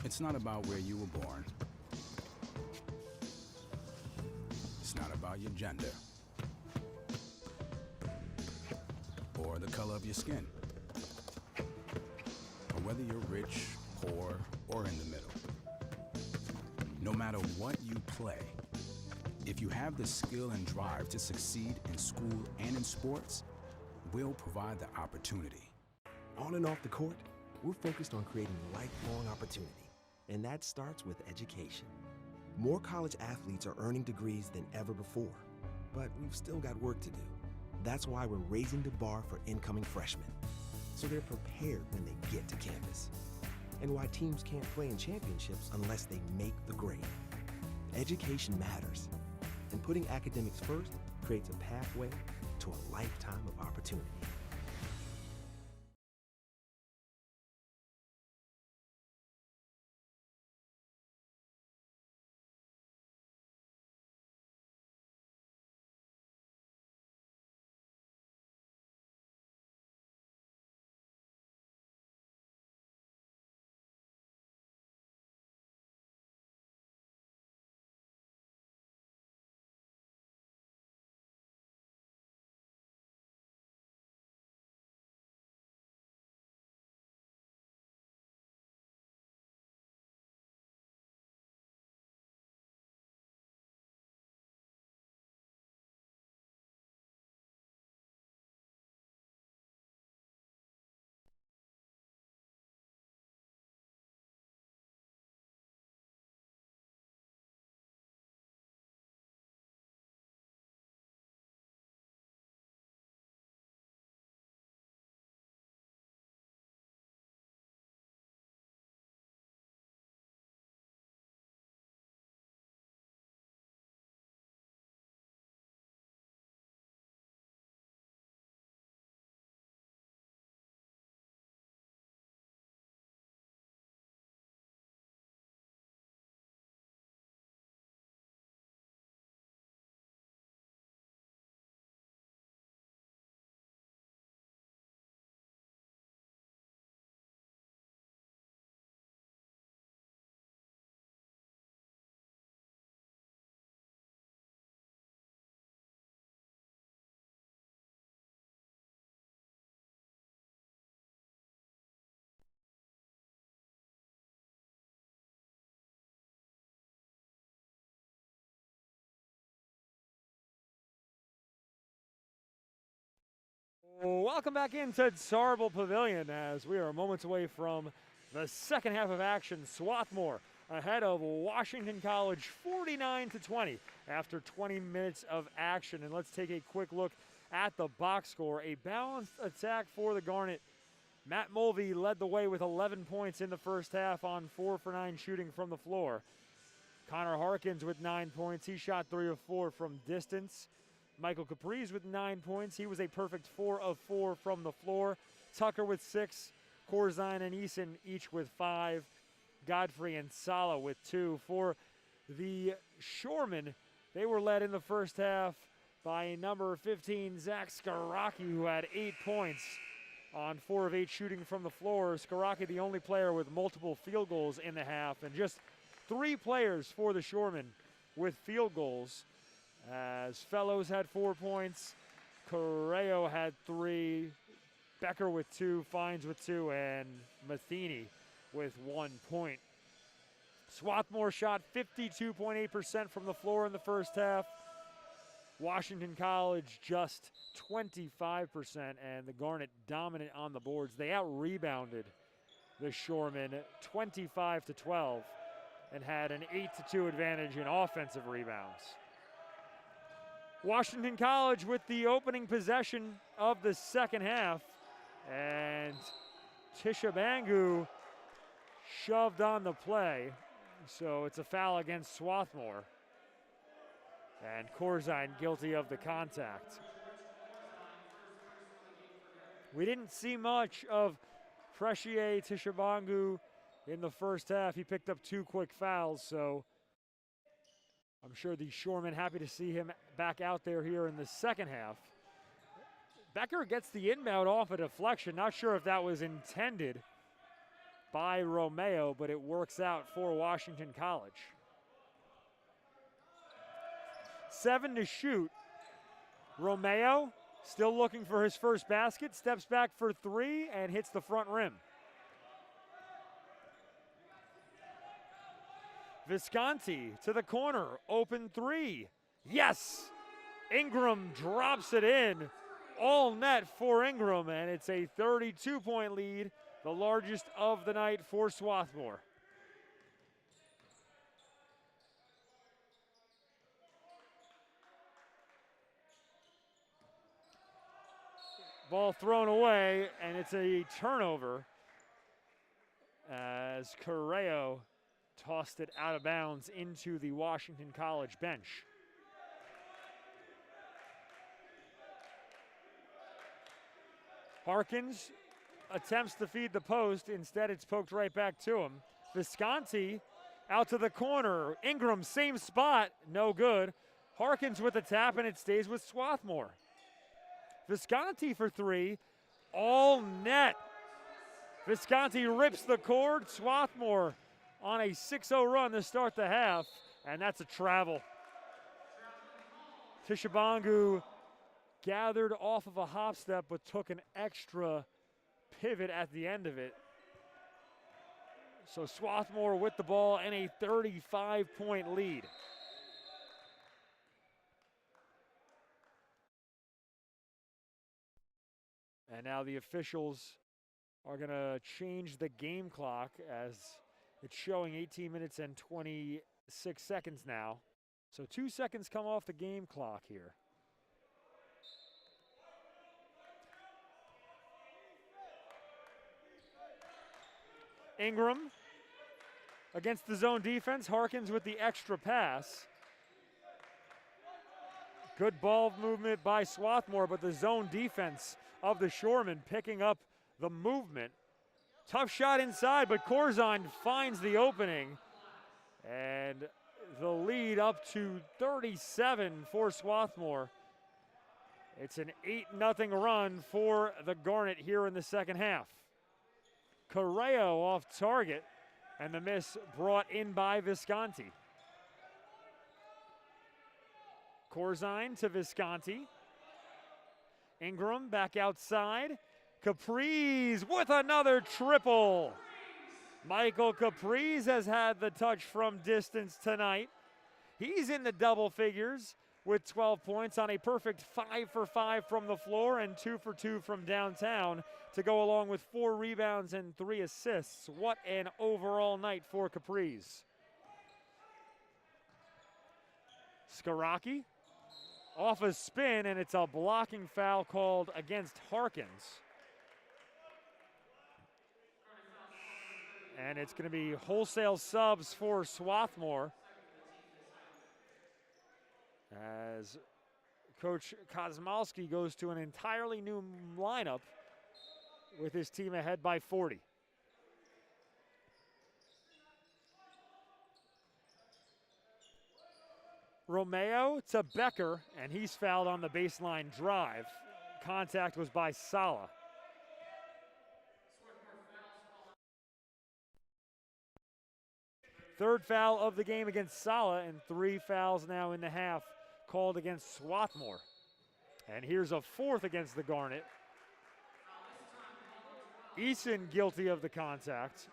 It's not about where you were born. It's not about your gender or the color of your skin, or whether you're rich, poor, or in the middle. No matter what you play, if you have the skill and drive to succeed in school and in sports, we'll provide the opportunity. On and off the court, we're focused on creating lifelong opportunity, and that starts with education. More college athletes are earning degrees than ever before, but we've still got work to do. That's why we're raising the bar for incoming freshmen, so they're prepared when they get to campus. And why teams can't play in championships unless they make the grade. Education matters, and putting academics first creates a pathway to a lifetime of opportunity. Welcome back into Tarble Pavilion as we are moments away from the second half of action. Swarthmore ahead of Washington College 49-20 after 20 minutes of action. And let's take a quick look at the box score. A balanced attack for the Garnet. Matt Mulvey led the way with 11 points in the first half on 4 for 9 shooting from the floor. Connor Harkins with 9 points. He shot 3 of 4 from distance. Michael Capriz with 9 points. He was a perfect 4 of 4 from the floor. Tucker with 6. Corzine and Eason each with 5. Godfrey and Sala with 2. For the Shoremen, they were led in the first half by number 15, Zach Skaraki, who had 8 points on 4 of 8 shooting from the floor. Skaraki, the only player with multiple field goals in the half, and just 3 players for the Shoremen with field goals. As Fellows had 4 points, Correo had 3, Becker with 2, Fines with 2, and Matheny with 1 point. Swarthmore shot 52.8% from the floor in the first half. Washington College just 25%, and the Garnet dominant on the boards. They out-rebounded the Shoremen 25-12 and had an 8-2 advantage in offensive rebounds. Washington College with the opening possession of the second half, and Tishabangu shoved on the play, so it's a foul against Swarthmore. And Corzine guilty of the contact. We didn't see much of Precier Tishabangu in the first half. He picked up 2 quick fouls, so I'm sure the Shoremen happy to see him back out there here in the second half. Becker gets the inbound off a deflection. Not sure if that was intended. by Romeo, but it works out for Washington College. 7 to shoot. Romeo still looking for his first basket, steps back for 3 and hits the front rim. Visconti to the corner, open 3. Yes! Ingram drops it in. All net for Ingram, and it's a 32-point lead, the largest of the night for Swarthmore. Ball thrown away, and it's a turnover as Correo tossed it out of bounds into the Washington College bench. Harkins attempts to feed the post. Instead, it's poked right back to him. Visconti out to the corner. Ingram, same spot, no good. Harkins with the tap, and it stays with Swarthmore. Visconti for 3, all net. Visconti rips the cord. Swarthmore on a 6-0 run to start the half, and that's a travel. Tishabangu gathered off of a hop step, but took an extra pivot at the end of it. So Swarthmore with the ball and a 35-point lead. And now the officials are going to change the game clock as it's showing 18 minutes and 26 seconds now. So 2 seconds come off the game clock here. Ingram against the zone defense. Harkins with the extra pass. Good ball movement by Swarthmore, but the zone defense of the Shoremen picking up the movement. Tough shot inside, but Corzine finds the opening. And the lead up to 37 for Swarthmore. It's an 8-0 run for the Garnet here in the second half. Correo off target, and the miss brought in by Visconti. Corzine to Visconti. Ingram back outside. Capriz with another triple. Michael Capriz has had the touch from distance tonight. He's in the double figures with 12 points on a perfect 5 for 5 from the floor and 2 for 2 from downtown to go along with 4 rebounds and 3 assists. What an overall night for Capriz. Skaraki off a spin, and it's a blocking foul called against Harkins. And it's going to be wholesale subs for Swarthmore as Coach Kosmolski goes to an entirely new lineup with his team ahead by 40. Romeo to Becker, and he's fouled on the baseline drive. Contact was by Sala. Third foul of the game against Sala, and 3 fouls now in the half called against Swarthmore. And here's a 4th against the Garnet. Eason guilty of the contact.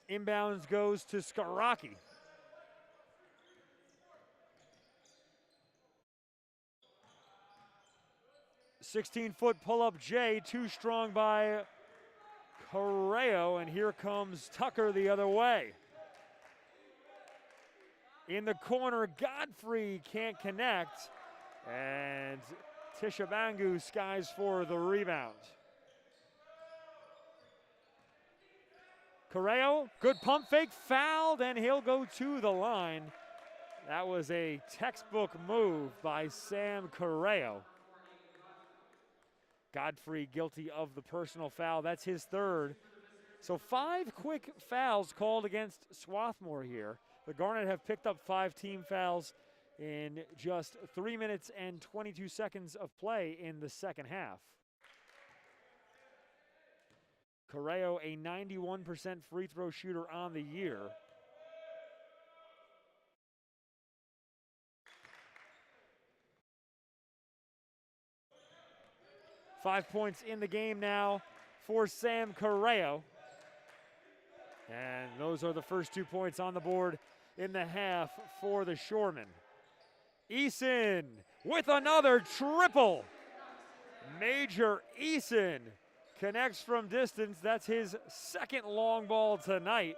Inbounds goes to Skaraki. "16-foot pull-up J, too strong by Correo, and here comes Tucker the other way. In the corner, Godfrey can't connect, and Tishabangu skies for the rebound. Correo, good pump fake, fouled, and he'll go to the line. That was a textbook move by Sam Correo. Godfrey guilty of the personal foul. That's his 3rd. So 5 quick fouls called against Swarthmore here. The Garnet have picked up 5 team fouls in just 3 minutes and 22 seconds of play in the second half. Correo, a 91% free throw shooter on the year. Five points in the game now for Sam Correo. And those are the first 2 points on the board in the half for the Shoremen. Eason with another triple. Major Eason connects from distance. That's his second long ball tonight.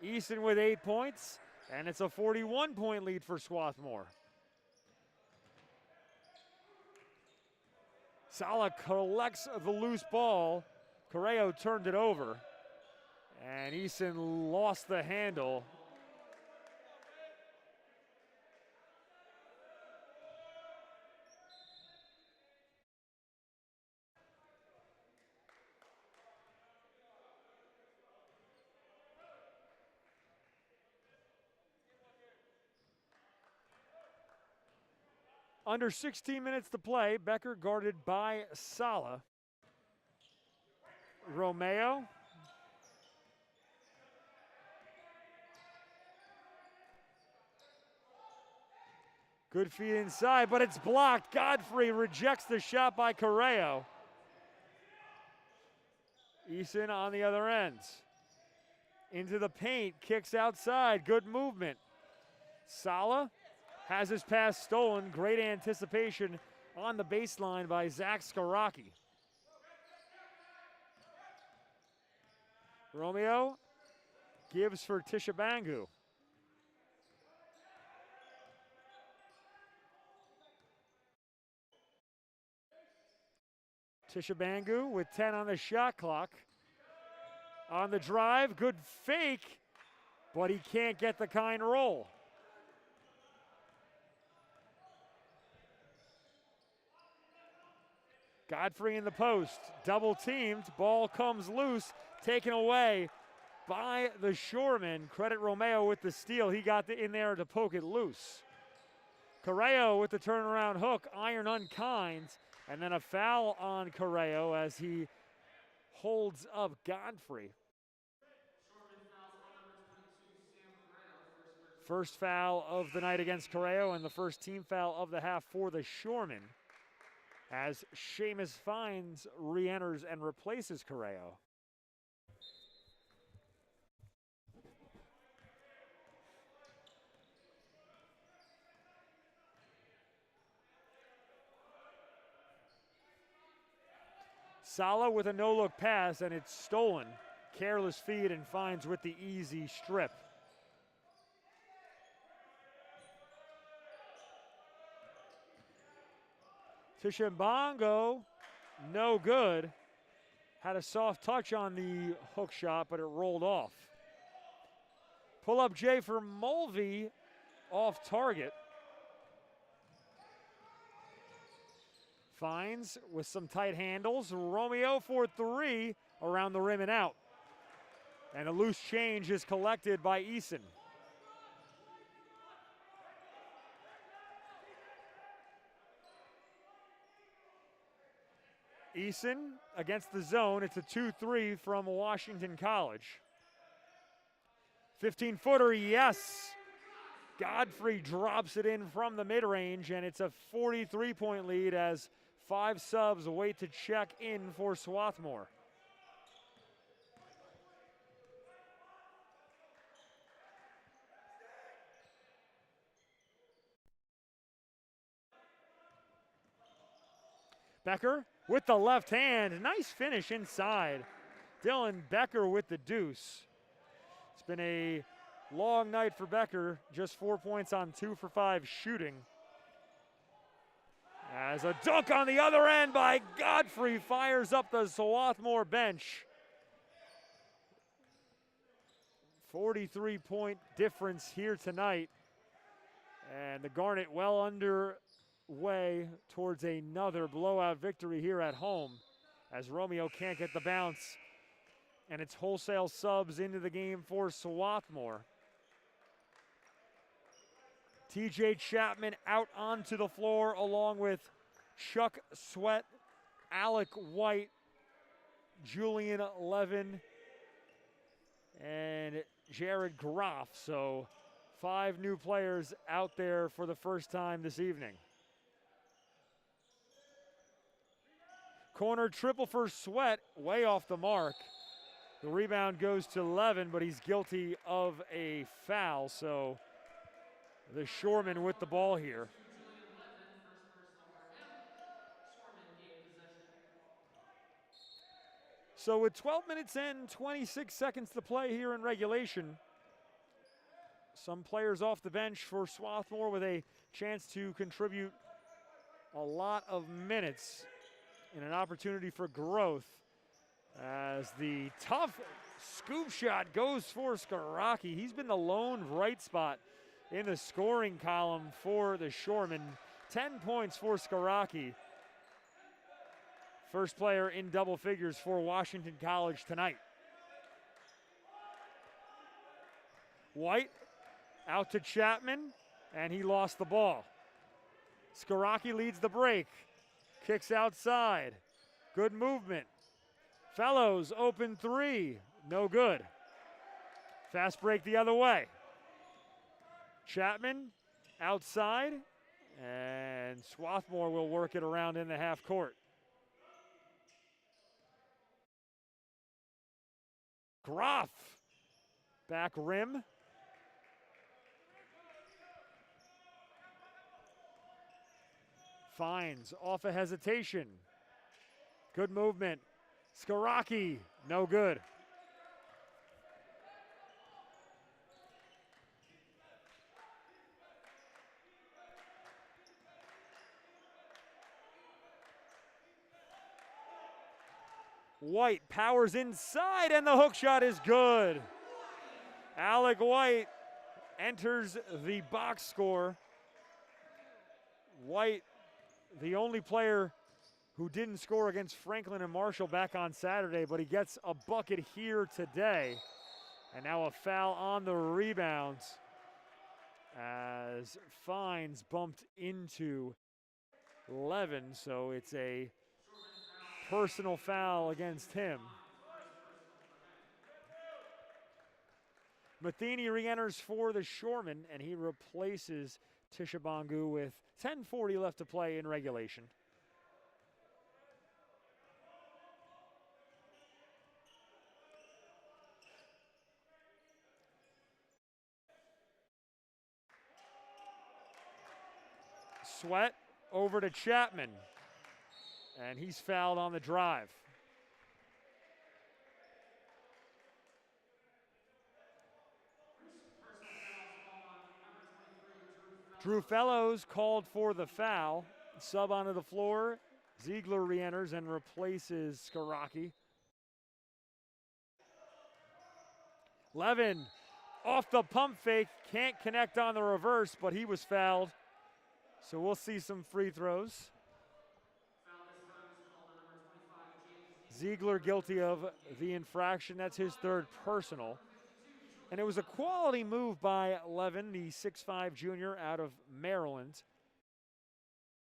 Eason with 8 points, and it's a 41-point lead for Swarthmore. Sala collects the loose ball. Correo turned it over, and Eason lost the handle. Under 16 minutes to play, Becker guarded by Sala. Romeo. Good feed inside, but it's blocked. Godfrey rejects the shot by Correo. Eason on the other end. Into the paint, kicks outside, good movement. Sala has his pass stolen. Great anticipation on the baseline by Zach Skaraki. Romeo gives for Tishabangu. Tishabangu with 10 on the shot clock. On the drive, good fake, but he can't get the kind roll. Godfrey in the post, double teamed, ball comes loose, taken away by the Shoreman. Credit Romeo with the steal, he got in there to poke it loose. Correo with the turnaround hook, iron unkind, and then a foul on Correo as he holds up Godfrey. First foul of the night against Correo and the first team foul of the half for the Shoreman, as Seamus Fines re-enters and replaces Correo. Sala with a no-look pass, and it's stolen. Careless feed, and Fines with the easy strip. Tishambango, no good. Had a soft touch on the hook shot, but it rolled off. Pull-up J for Mulvey, off target. Fines with some tight handles. Romeo for 3, around the rim and out. And a loose change is collected by Eason. Eason against the zone. It's a 2-3 from Washington College. 15-footer, yes. Godfrey drops it in from the mid-range, and it's a 43-point lead as 5 subs wait to check in for Swarthmore. Becker with the left hand. Nice finish inside. Dylan Becker with the deuce. It's been a long night for Becker. Just 4 points on 2 for 5 shooting. As a dunk on the other end by Godfrey fires up the Swarthmore bench. 43-point difference here tonight. And the Garnet well underway towards another blowout victory here at home, as Romeo can't get the bounce And it's wholesale subs into the game for Swarthmore. TJ Chapman out onto the floor along with Chuck Sweat, Alec White, Julian Levin, and Jared Groff. So 5 new players out there for the first time this evening. Corner triple for Sweat, way off the mark. The rebound goes to Levin, but he's guilty of a foul, so the Shoremen with the ball here. So with 12 minutes and 26 seconds to play here in regulation, some players off the bench for Swarthmore with a chance to contribute a lot of minutes and an opportunity for growth as the tough scoop shot goes for Skaraki. He's been the lone bright spot in the scoring column for the Shoremen. 10 points for Skaraki. First player in double figures for Washington College tonight. White out to Chapman, and he lost the ball. Skaraki leads the break. Kicks outside. Good movement. Fellows open 3. No good. Fast break the other way. Chapman outside, and Swarthmore will work it around in the half court. Groff, back rim. Finds off a hesitation. Good movement. Skaraki, no good. White powers inside, and the hook shot is good. Alec White enters the box score. White, the only player who didn't score against Franklin and Marshall back on Saturday, but he gets a bucket here today. And now a foul on the rebounds as Fines bumped into Levin, so it's a personal foul against him. Matheny re-enters for the Shoremen, and he replaces Tishabangu with 10:40 left to play in regulation. Sweat over to Chapman, and he's fouled on the drive. Drew Fellows called for the foul. Sub onto the floor. Ziegler re-enters and replaces Skaraki. Levin off the pump fake, can't connect on the reverse, but he was fouled. So we'll see some free throws. Ziegler guilty of the infraction. That's his 3rd personal. And it was a quality move by Levin, the 6'5" junior out of Maryland.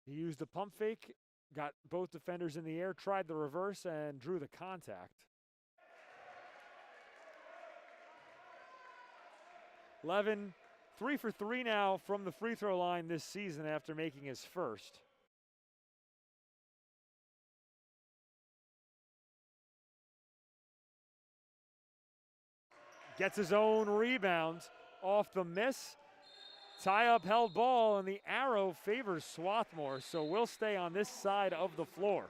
He used the pump fake, got both defenders in the air, tried the reverse, and drew the contact. Levin, 3 for 3 now from the free throw line this season after making his first. Gets his own rebound off the miss. Tie-up held ball, and the arrow favors Swarthmore, so we'll stay on this side of the floor.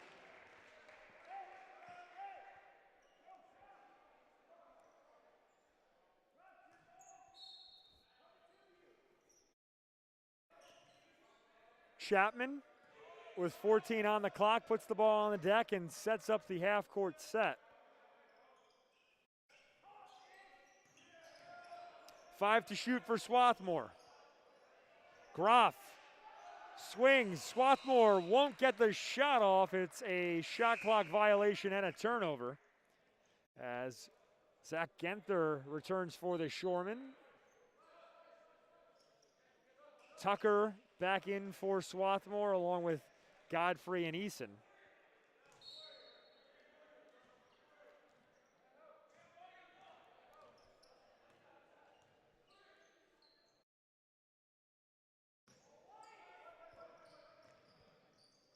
Chapman, with 14 on the clock, puts the ball on the deck and sets up the half-court set. 5 to shoot for Swarthmore. Groff swings. Swarthmore won't get the shot off. It's a shot clock violation and a turnover as Zach Genther returns for the Shoremen. Tucker back in for Swarthmore along with Godfrey and Eason.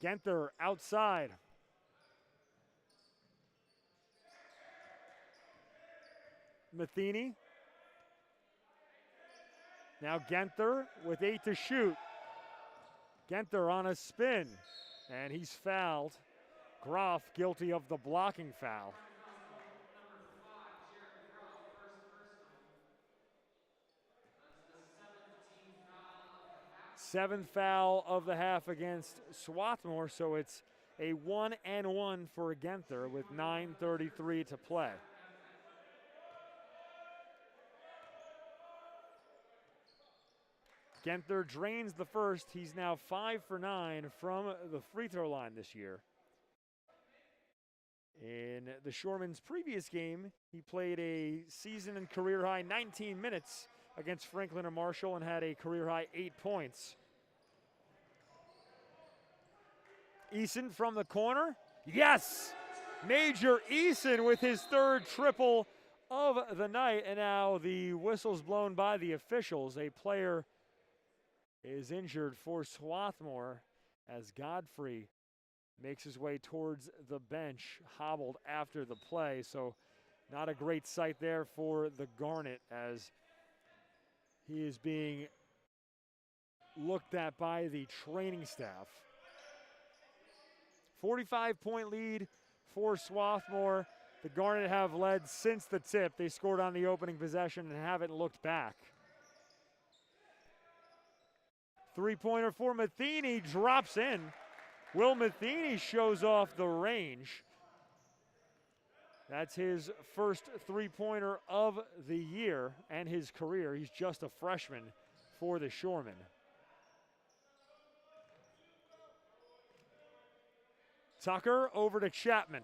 Genther outside. Matheny. Now Genther with 8 to shoot. Genther on a spin, and he's fouled. Groff guilty of the blocking foul. Seventh foul of the half against Swarthmore, so it's a 1-and-1 for Genther with 9:33 to play. Genther drains the first. He's now 5 for 9 from the free throw line this year. In the Shoremen's previous game, he played a season and career high 19 minutes against Franklin and Marshall and had a career high 8 points. Eason from the corner. Yes! Major Eason with his third triple of the night. And now the whistle's blown by the officials. A player is injured for Swarthmore as Godfrey makes his way towards the bench, hobbled after the play. So not a great sight there for the Garnet as he is being looked at by the training staff. 45-point lead for Swarthmore. The Garnet have led since the tip. They scored on the opening possession and haven't looked back. Three-pointer for Matheny drops in. Will Matheny shows off the range. That's his first three-pointer of the year and his career. He's just a freshman for the Shoremen. Tucker over to Chapman.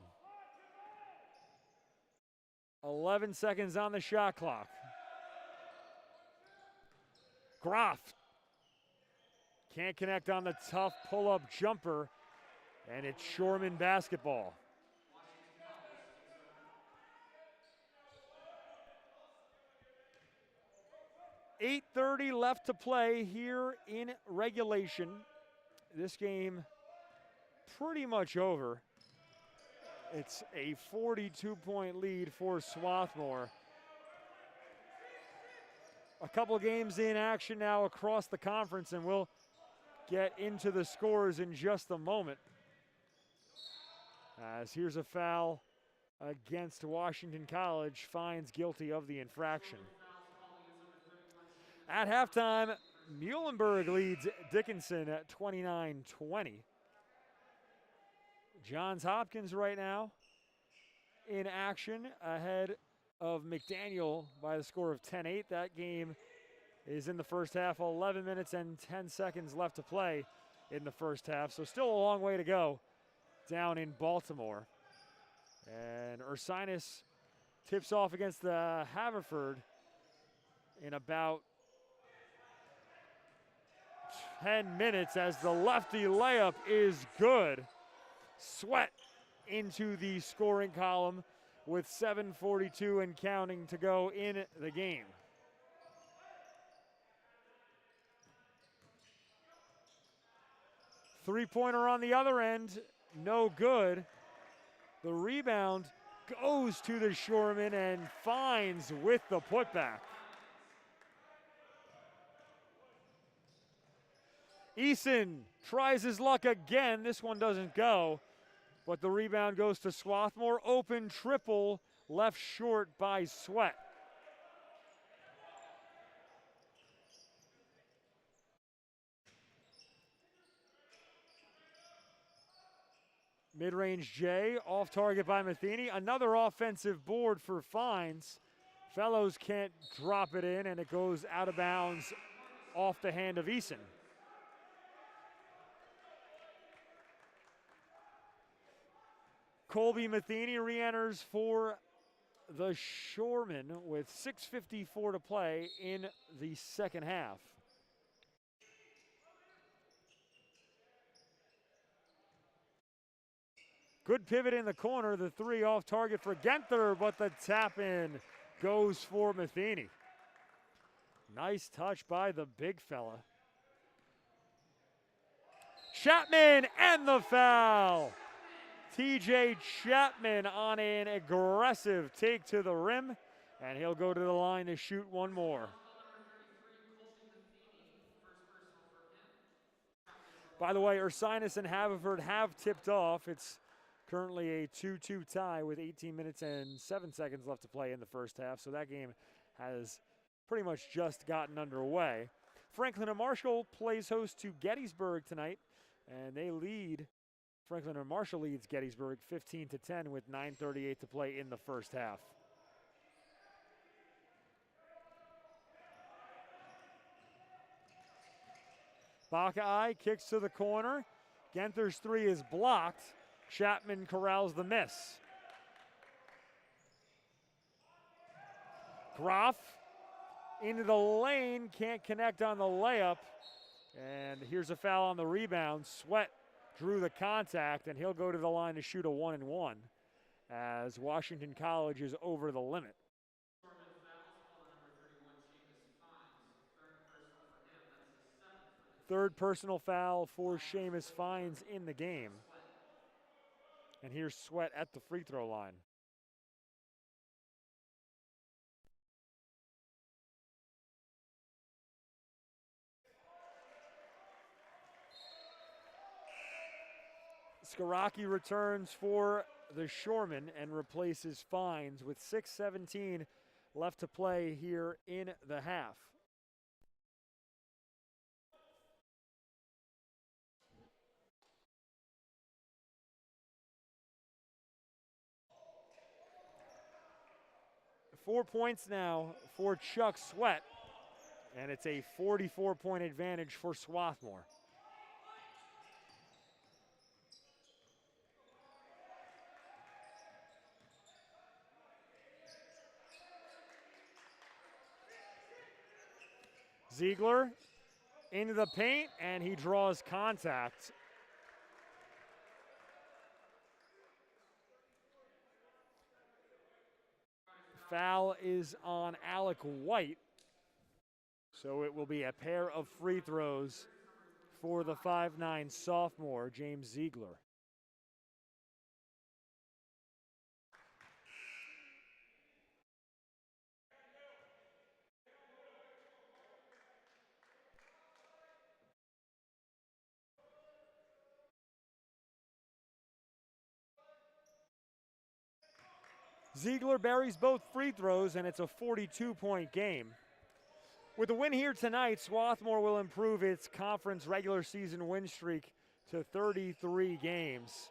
11 seconds on the shot clock. Groff can't connect on the tough pull-up jumper, and it's Shoreman basketball. .8:30 left to play here in regulation. This game pretty much over. It's a 42-point lead for Swarthmore. A couple games in action now across the conference, and we'll get into the scores in just a moment. As here's a foul against Washington College. Fines guilty of the infraction. At halftime, Muhlenberg leads Dickinson at 29-20. Johns Hopkins right now in action ahead of McDaniel by the score of 10-8. That game is in the first half. 11 minutes and 10 seconds left to play in the first half. So still a long way to go down in Baltimore. And Ursinus tips off against the Haverford in about 10 minutes as the lefty layup is good. Sweat into the scoring column with 7:42 and counting to go in the game. Three-pointer on the other end, no good. The rebound goes to the Shoremen and Fines with the putback. Eason tries his luck again. This one doesn't go, but the rebound goes to Swarthmore. Open triple, left short by Sweat. Mid-range J, off target by Matheny. Another offensive board for Fines. Fellows can't drop it in, and it goes out of bounds off the hand of Eason. Colby Matheny re-enters for the Shoremen with 6:54 to play in the second half. Good pivot in the corner, the three off target for Genther, but the tap in goes for Matheny. Nice touch by the big fella. Chapman and the foul. TJ Chapman on an aggressive take to the rim, and he'll go to the line to shoot one more. By the way, Ursinus and Haverford have tipped off. It's currently a 2-2 tie with 18 minutes and 7 seconds left to play in the first half, so that game has pretty much just gotten underway. Franklin and Marshall plays host to Gettysburg tonight, and they lead. Franklin and Marshall leads Gettysburg 15-10 with 9:38 to play in the first half. Buckeye kicks to the corner. Genther's three is blocked. Chapman corrals the miss. Groff into the lane, can't connect on the layup. And here's a foul on the rebound. Sweat drew the contact, and he'll go to the line to shoot a 1-and-1 as Washington College is over the limit. Third personal foul for Seamus Fines in the game. And here's Sweat at the free throw line. Skaraki returns for the Shoremen and replaces Fines with 6:17 left to play here in the half. .4 points now for Chuck Sweat, and it's a 44-point advantage for Swarthmore. Ziegler into the paint, and he draws contact. Foul is on Alec White, so it will be a pair of free throws for the 5'9" sophomore, James Ziegler. Ziegler buries both free throws, and it's a 42-point game. With a win here tonight, Swarthmore will improve its conference regular season win streak to 33 games.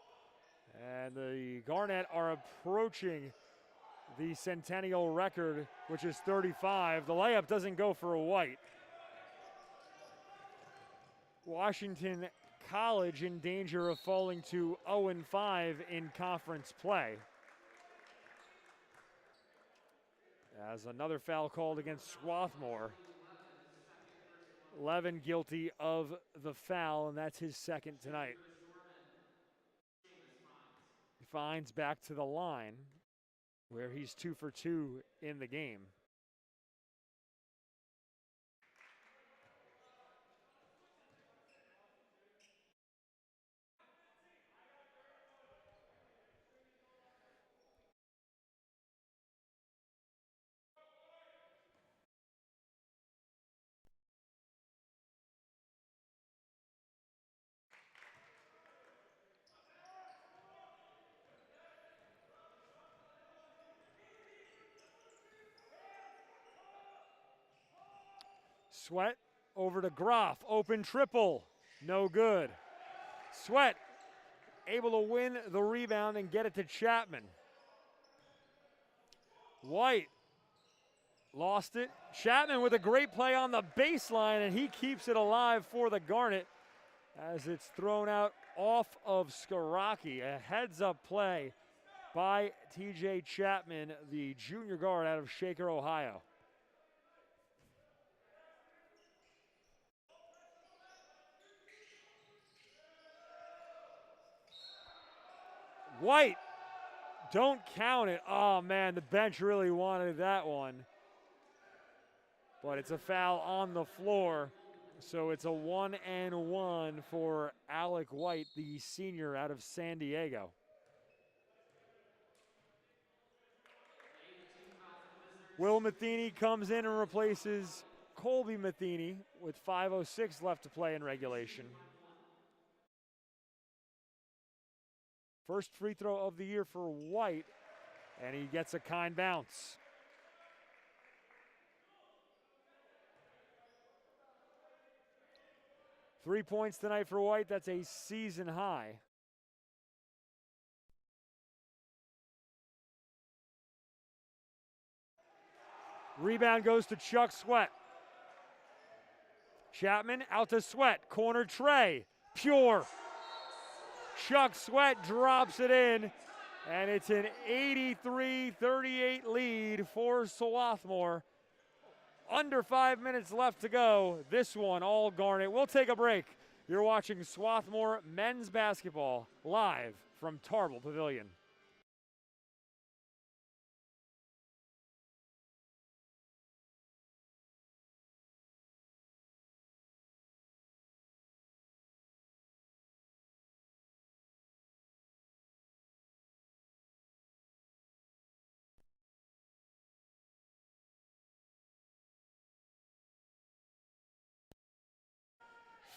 And the Garnet are approaching the Centennial record, which is 35. The layup doesn't go for a White. Washington College in danger of falling to 0-5 in conference play, as another foul called against Swarthmore. Levin guilty of the foul, and that's his second tonight. Fines back to the line, where he's 2 for 2 in the game. Sweat over to Groff, open triple, no good. Sweat able to win the rebound and get it to Chapman. White lost it. Chapman with a great play on the baseline, and he keeps it alive for the Garnet as it's thrown out off of Skaraki. A heads-up play by TJ Chapman, the junior guard out of Shaker, Ohio. White, don't count it. Oh man, the bench really wanted that one. But it's a foul on the floor. So it's a 1-and-1 for Alec White, the senior out of San Diego. Will Matheny comes in and replaces Colby Matheny with 5:06 left to play in regulation. First free throw of the year for White, and he gets a kind bounce. Three points tonight for White. That's a season high. Rebound goes to Chuck Sweat. Chapman out to Sweat. Corner tray. Pure. Chuck Sweat drops it in, and it's an 83-38 lead for Swarthmore. Under 5 minutes left to go. This one all Garnet. We'll take a break. You're watching Swarthmore men's basketball live from Tarble Pavilion.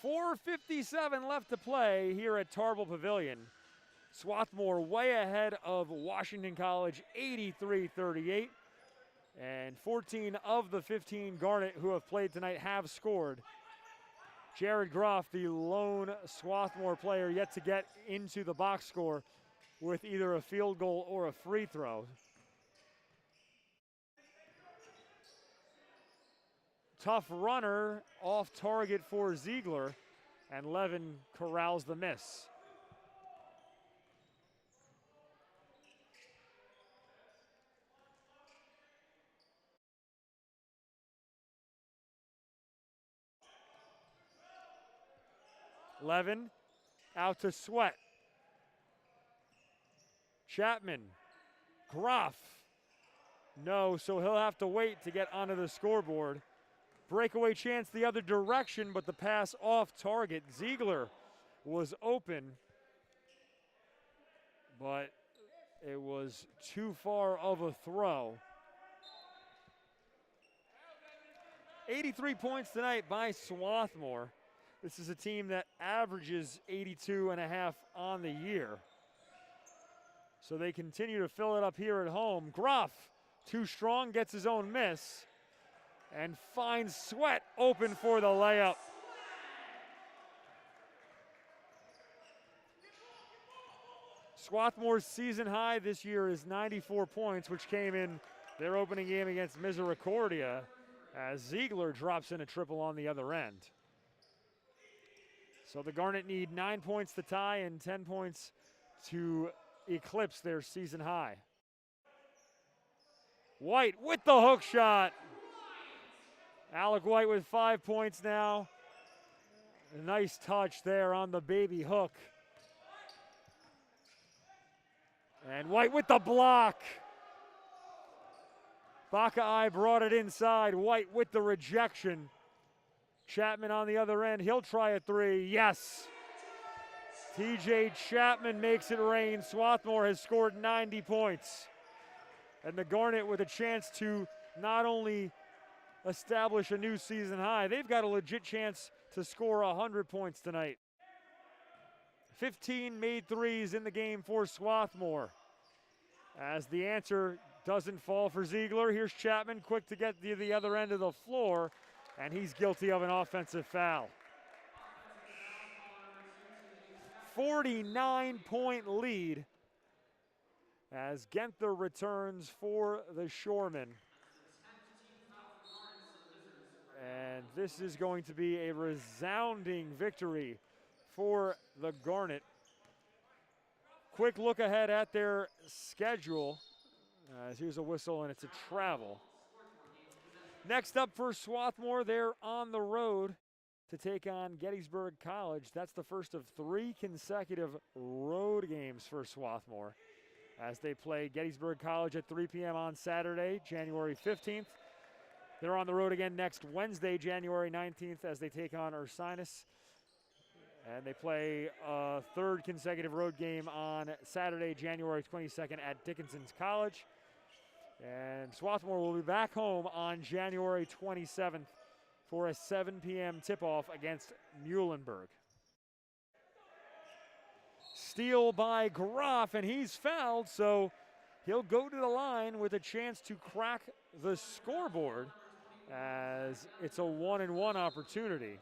.457 left to play here at Tarble Pavilion. Swarthmore way ahead of Washington College, 83-38. And 14 of the 15 Garnet who have played tonight have scored. Jared Groff, the lone Swarthmore player yet to get into the box score with either a field goal or a free throw. Tough runner off target for Ziegler, and Levin corrals the miss. Levin out to Sweat. Chapman, Groff. No, so he'll have to wait to get onto the scoreboard. Breakaway chance the other direction, but the pass off target. Ziegler was open, but it was too far of a throw. 83 points tonight by Swarthmore. This is a team that averages 82.5 on the year. So they continue to fill it up here at home. Groff, too strong, gets his own miss, and finds Sweat open for the layup. Swarthmore's season high this year is 94 points, which came in their opening game against Misericordia, as Ziegler drops in a triple on the other end. So the Garnet need 9 points to tie and 10 points to eclipse their season high. White with the hook shot. Alec White with 5 points now. A nice touch there on the baby hook. And White with the block. Bacai brought it inside. White with the rejection. Chapman on the other end. He'll try a three. Yes. TJ Chapman makes it rain. Swarthmore has scored 90 points. And the Garnet with a chance to not only establish a new season high, they've got a legit chance to score 100 points tonight. 15 made threes in the game for Swarthmore. As the answer doesn't fall for Ziegler, here's Chapman quick to get to the other end of the floor, and he's guilty of an offensive foul. 49-point lead as Genther returns for the Shoremen. And this is going to be a resounding victory for the Garnet. quick look ahead at their schedule. Here's a whistle, and it's a travel. Next up for Swarthmore, they're on the road to take on Gettysburg College. That's the first of 3 consecutive road games for Swarthmore as they play Gettysburg College at 3 p.m. on Saturday, January 15th. They're on the road again next Wednesday, January 19th, as they take on Ursinus. And they play a 3rd consecutive road game on Saturday, January 22nd at Dickinson's College. And Swarthmore will be back home on January 27th for a 7 p.m. tip-off against Muhlenberg. Steal by Groff, and he's fouled, so he'll go to the line with a chance to crack the scoreboard as it's a 1-and-1 opportunity.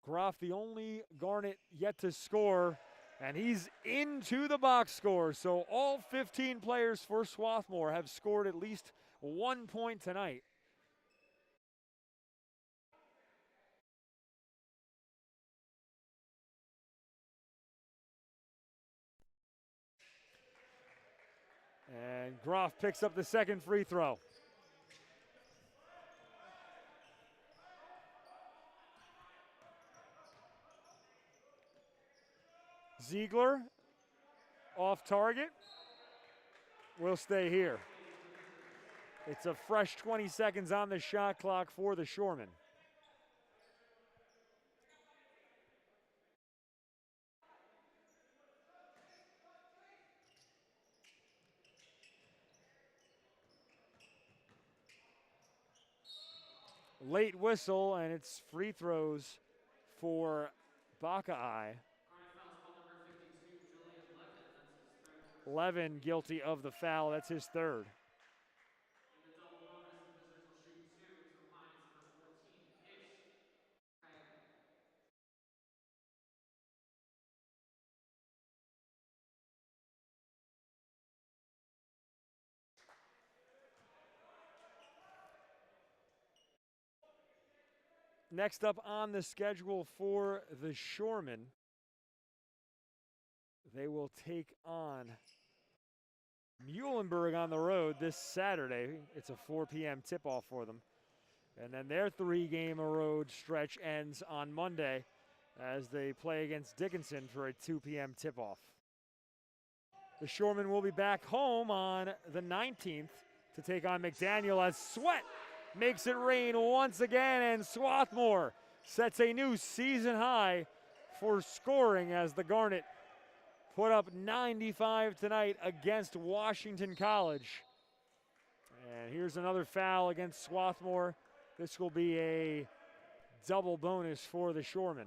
Groff, the only Garnet yet to score, and he's into the box score. So all 15 players for Swarthmore have scored at least 1 point tonight. And Groff picks up the second free throw. Ziegler off target, will stay here. It's a fresh 20 seconds on the shot clock for the Shoremen. Late whistle, and it's free throws for Buckeye. Levin guilty of the foul. That's his 3rd. Next up on the schedule for the Shoremen, they will take on Muhlenberg on the road this Saturday. It's a 4 p.m. tip-off for them. And then their 3-game road stretch ends on Monday as they play against Dickinson for a 2 p.m. tip-off. The Shoremen will be back home on the 19th to take on McDaniel as Sweat makes it rain once again, and Swarthmore sets a new season high for scoring as the Garnet put up 95 tonight against Washington College. And here's another foul against Swarthmore. This will be a double bonus for the Shoremen.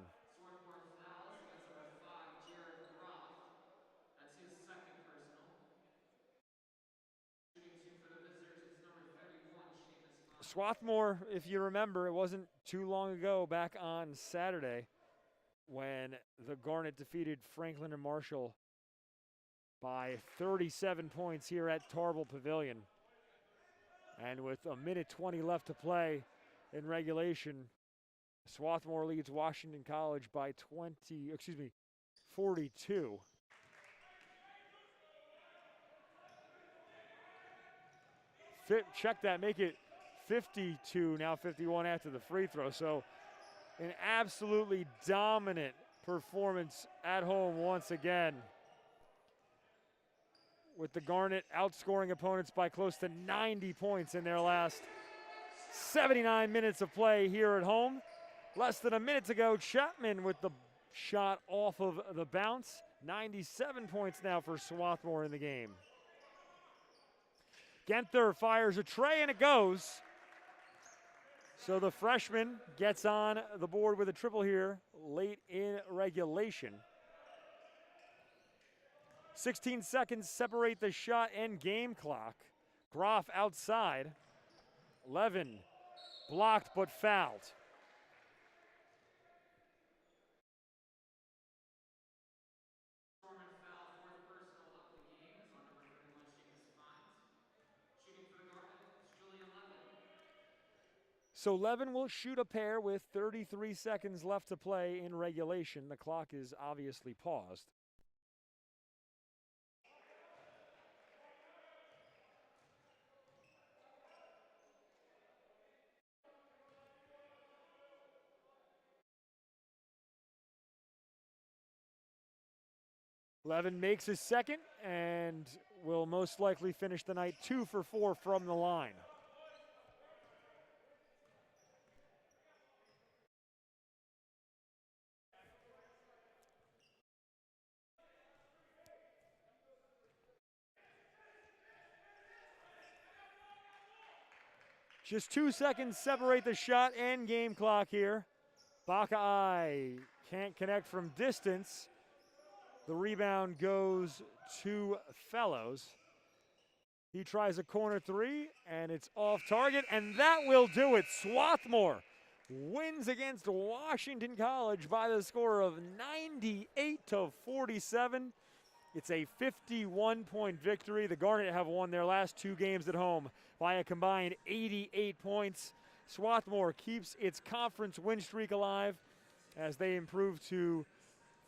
Swarthmore, if you remember, it wasn't too long ago, back on Saturday, when the Garnet defeated Franklin and Marshall by 37 points here at Tarble Pavilion. And with a minute 20 left to play in regulation, Swarthmore leads Washington College by 42. Check that, make it 52, now 51 after the free throw. So an absolutely dominant performance at home once again, with the Garnet outscoring opponents by close to 90 points in their last 79 minutes of play here at home. Less than a minute to go, Chapman with the shot off of the bounce. 97 points now for Swarthmore in the game. Genther fires a tray and it goes. So the freshman gets on the board with a triple here late in regulation. 16 seconds separate the shot and game clock. Groff outside. Levin blocked but fouled. So Levin will shoot a pair with 33 seconds left to play in regulation. The clock is obviously paused. Levin makes his second and will most likely finish the night 2 for 4 from the line. Just 2 seconds separate the shot and game clock here. Bacai can't connect from distance. The rebound goes to Fellows. He tries a corner three, and it's off target, and that will do it. Swarthmore wins against Washington College by the score of 98-47. It's a 51-point victory. The Garnet have won their last 2 games at home by a combined 88 points. Swarthmore keeps its conference win streak alive as they improve to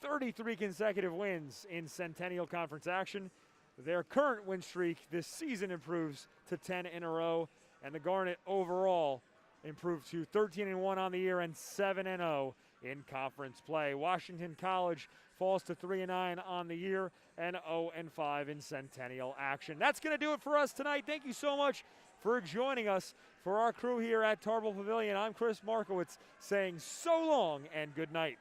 33 consecutive wins in Centennial Conference action. Their current win streak this season improves to 10 in a row, and the Garnet overall improved to 13-1 on the year and 7-0 in conference play. Washington College falls to 3-9 on the year and 0-5 in Centennial action. That's going to do it for us tonight. Thank you so much for joining us. For our crew here at Tarble Pavilion, I'm Chris Markowitz saying so long and good night.